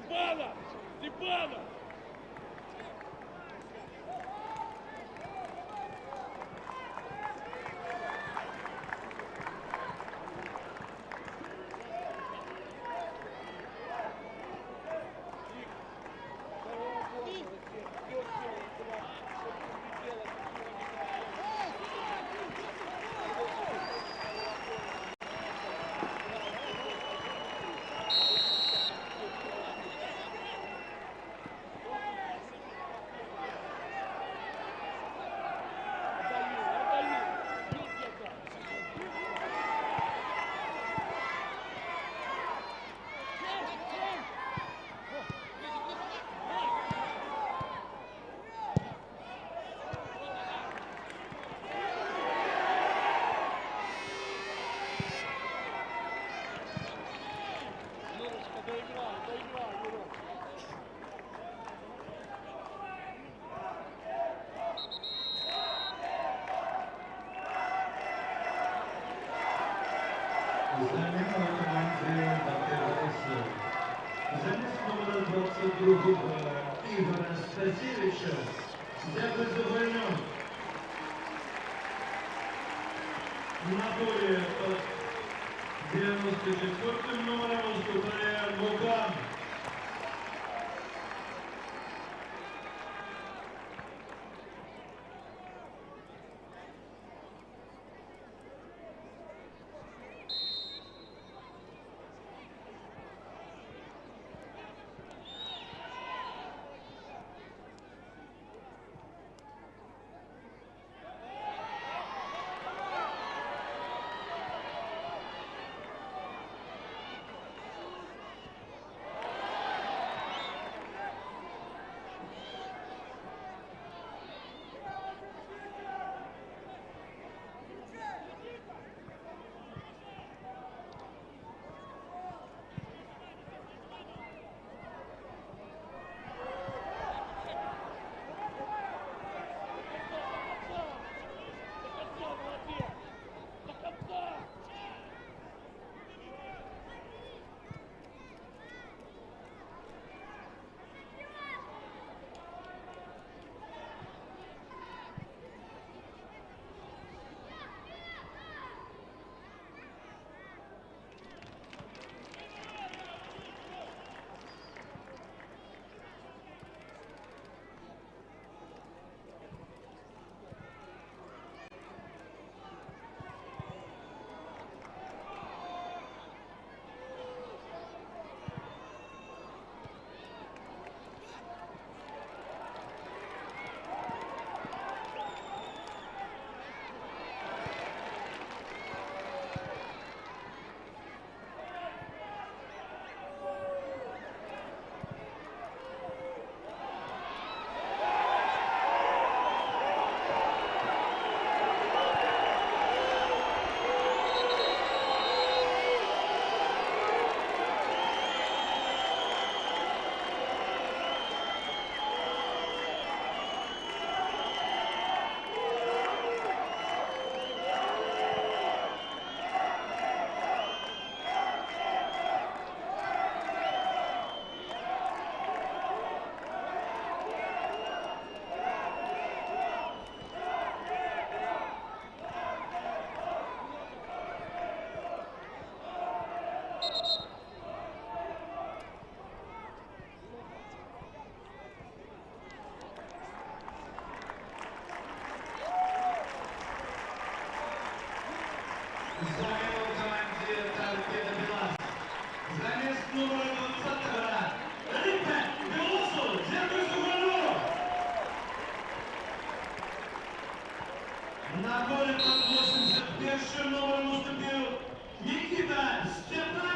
Степанов! Степанов! Замена в команде Бактериса. Замес номера 22 Игоря Стасевича взят завольнен. На поле под 94 номером выступает Луган. Замена в команде Торпедо Белас. Замес номера 20 Риппе Белосу, взятую Сугуну. На поле под 81 номером уступил Никита Степанов.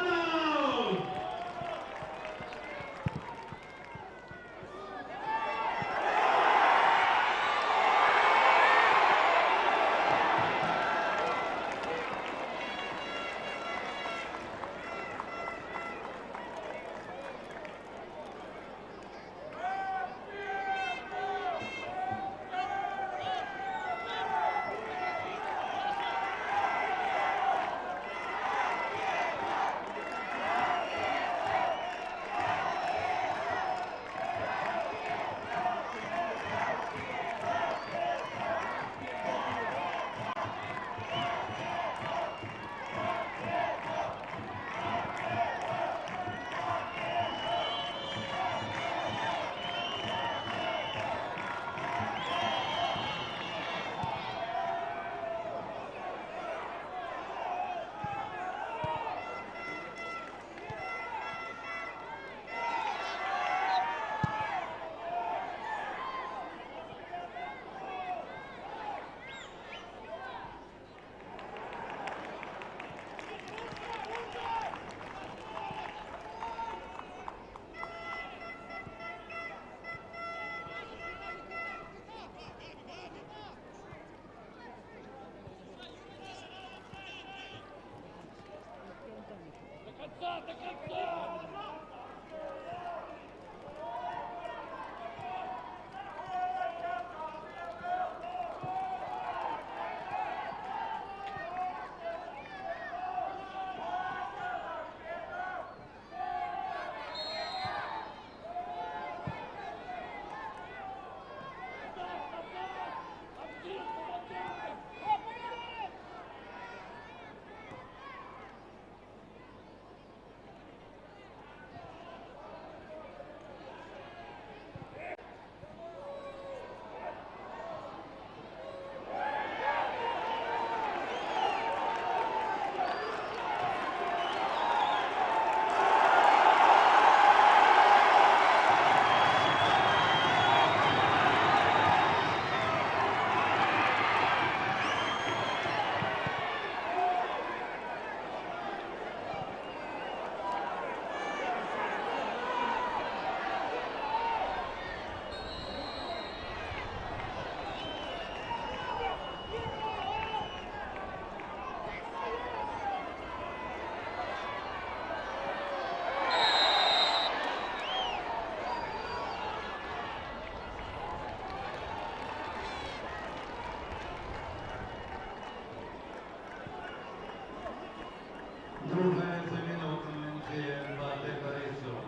Друга заміна у команді Бати Борисов.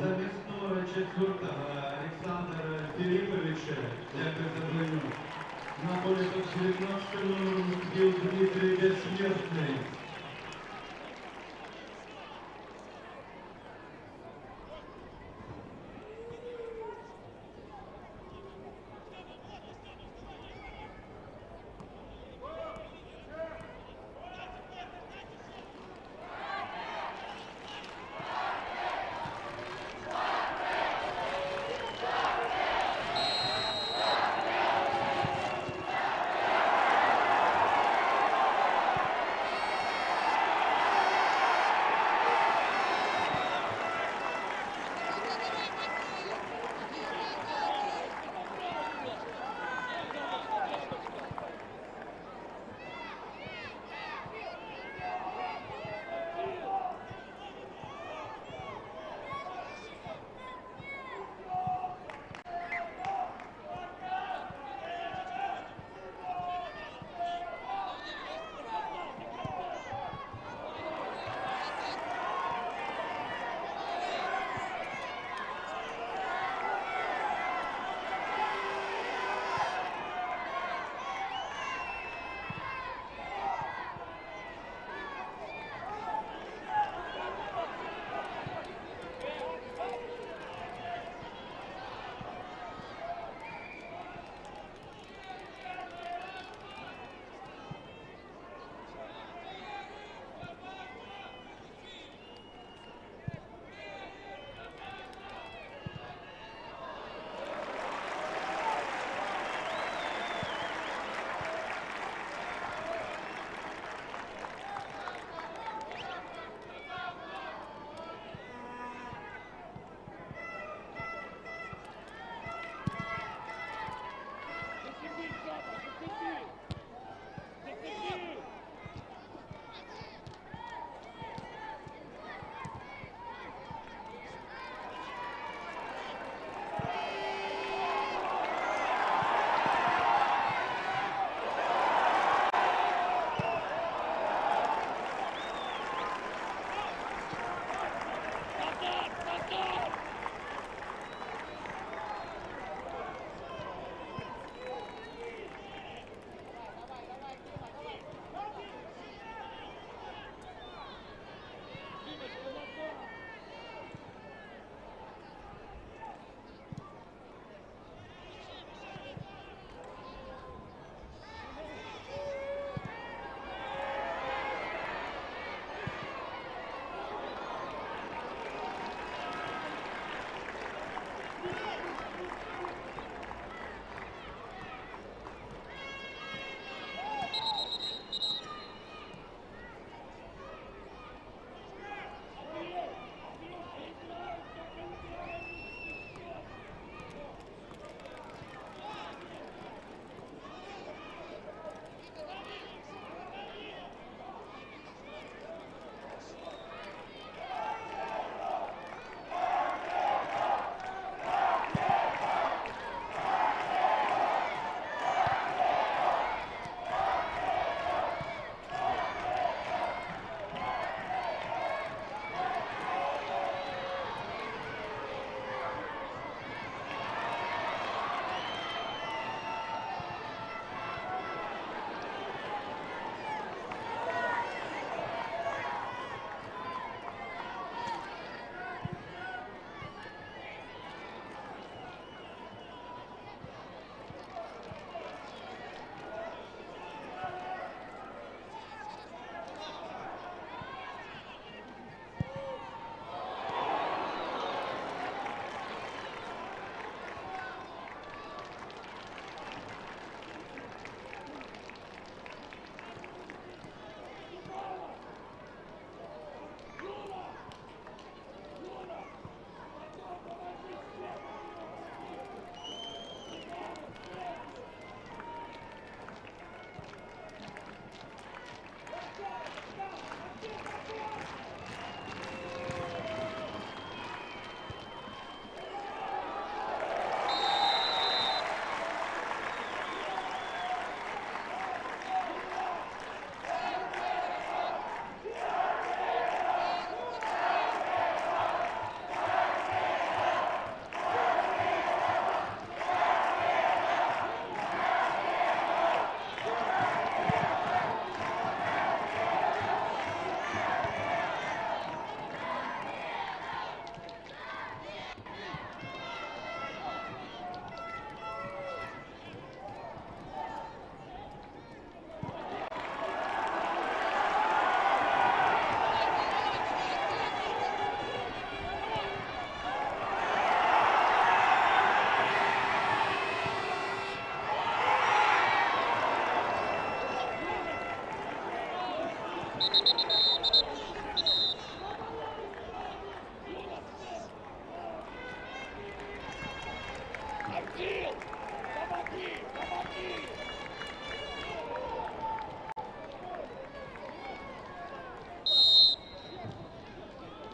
Замість номера 4 Олександра Філіповича, дякую за броню. На полі под 19 номером бил Дмитрий Бессмертный.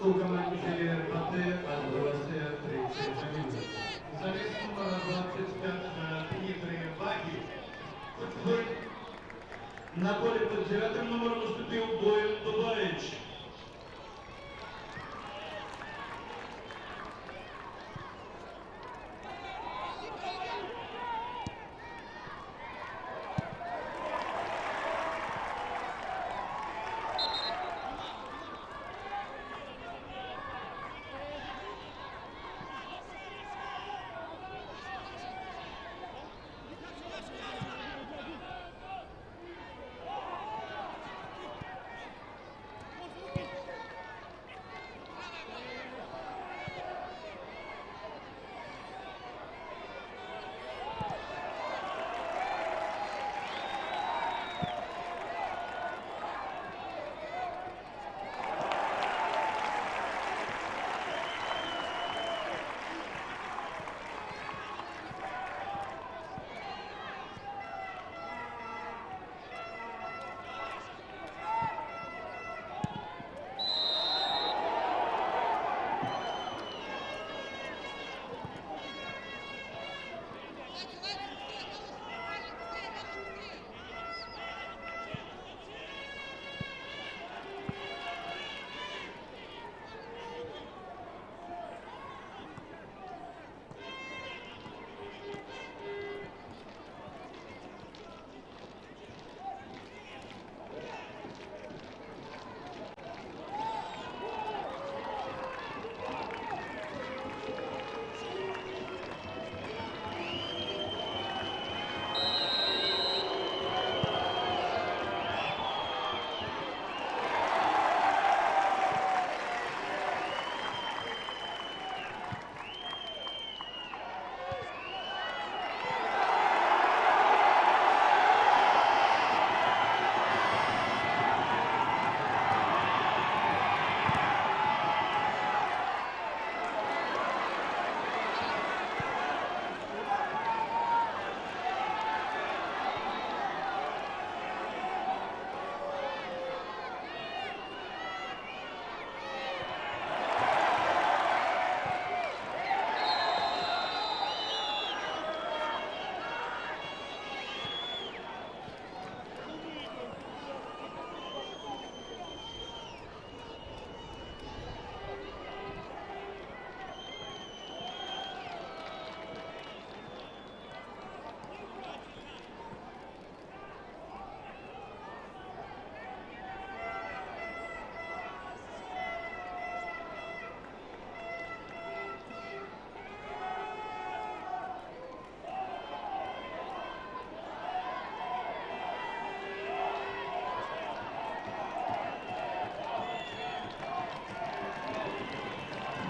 У команде БТ отбросье 30 минут. Замість номера 25 Дмитрий Баки. На поле под 9 номером выступил Боян Дубаевич.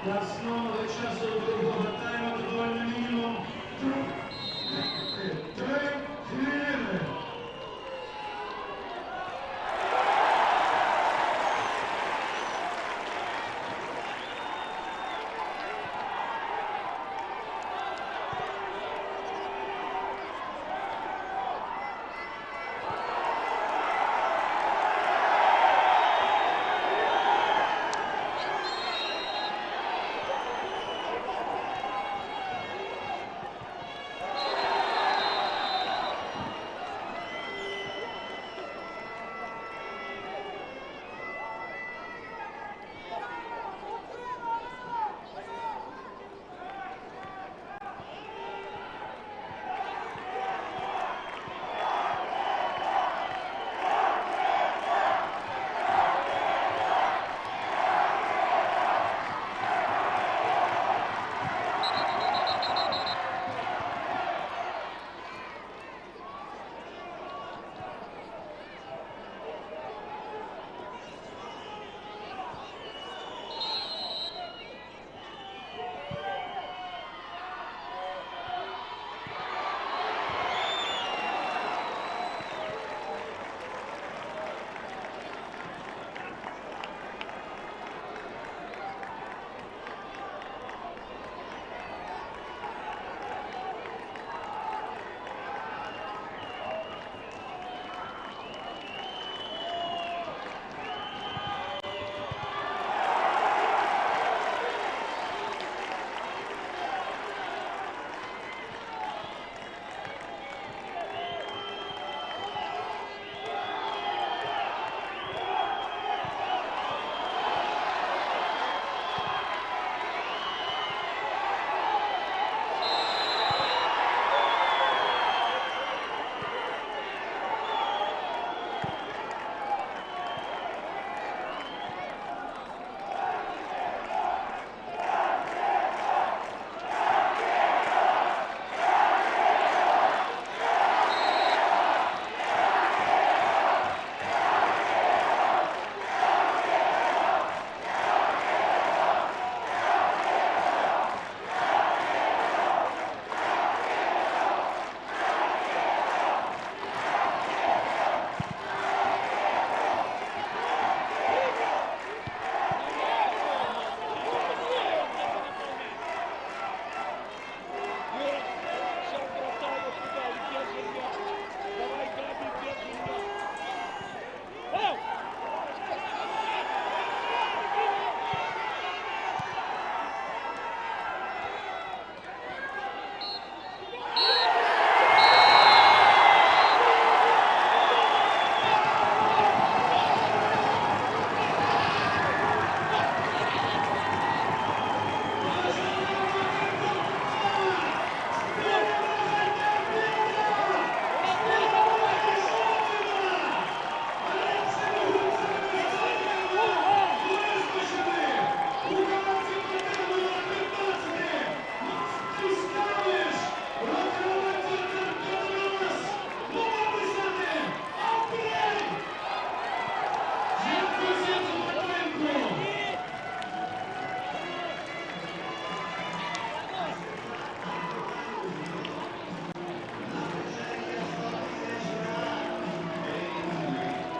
Для основного часу другого тайму футбольний мінімум 3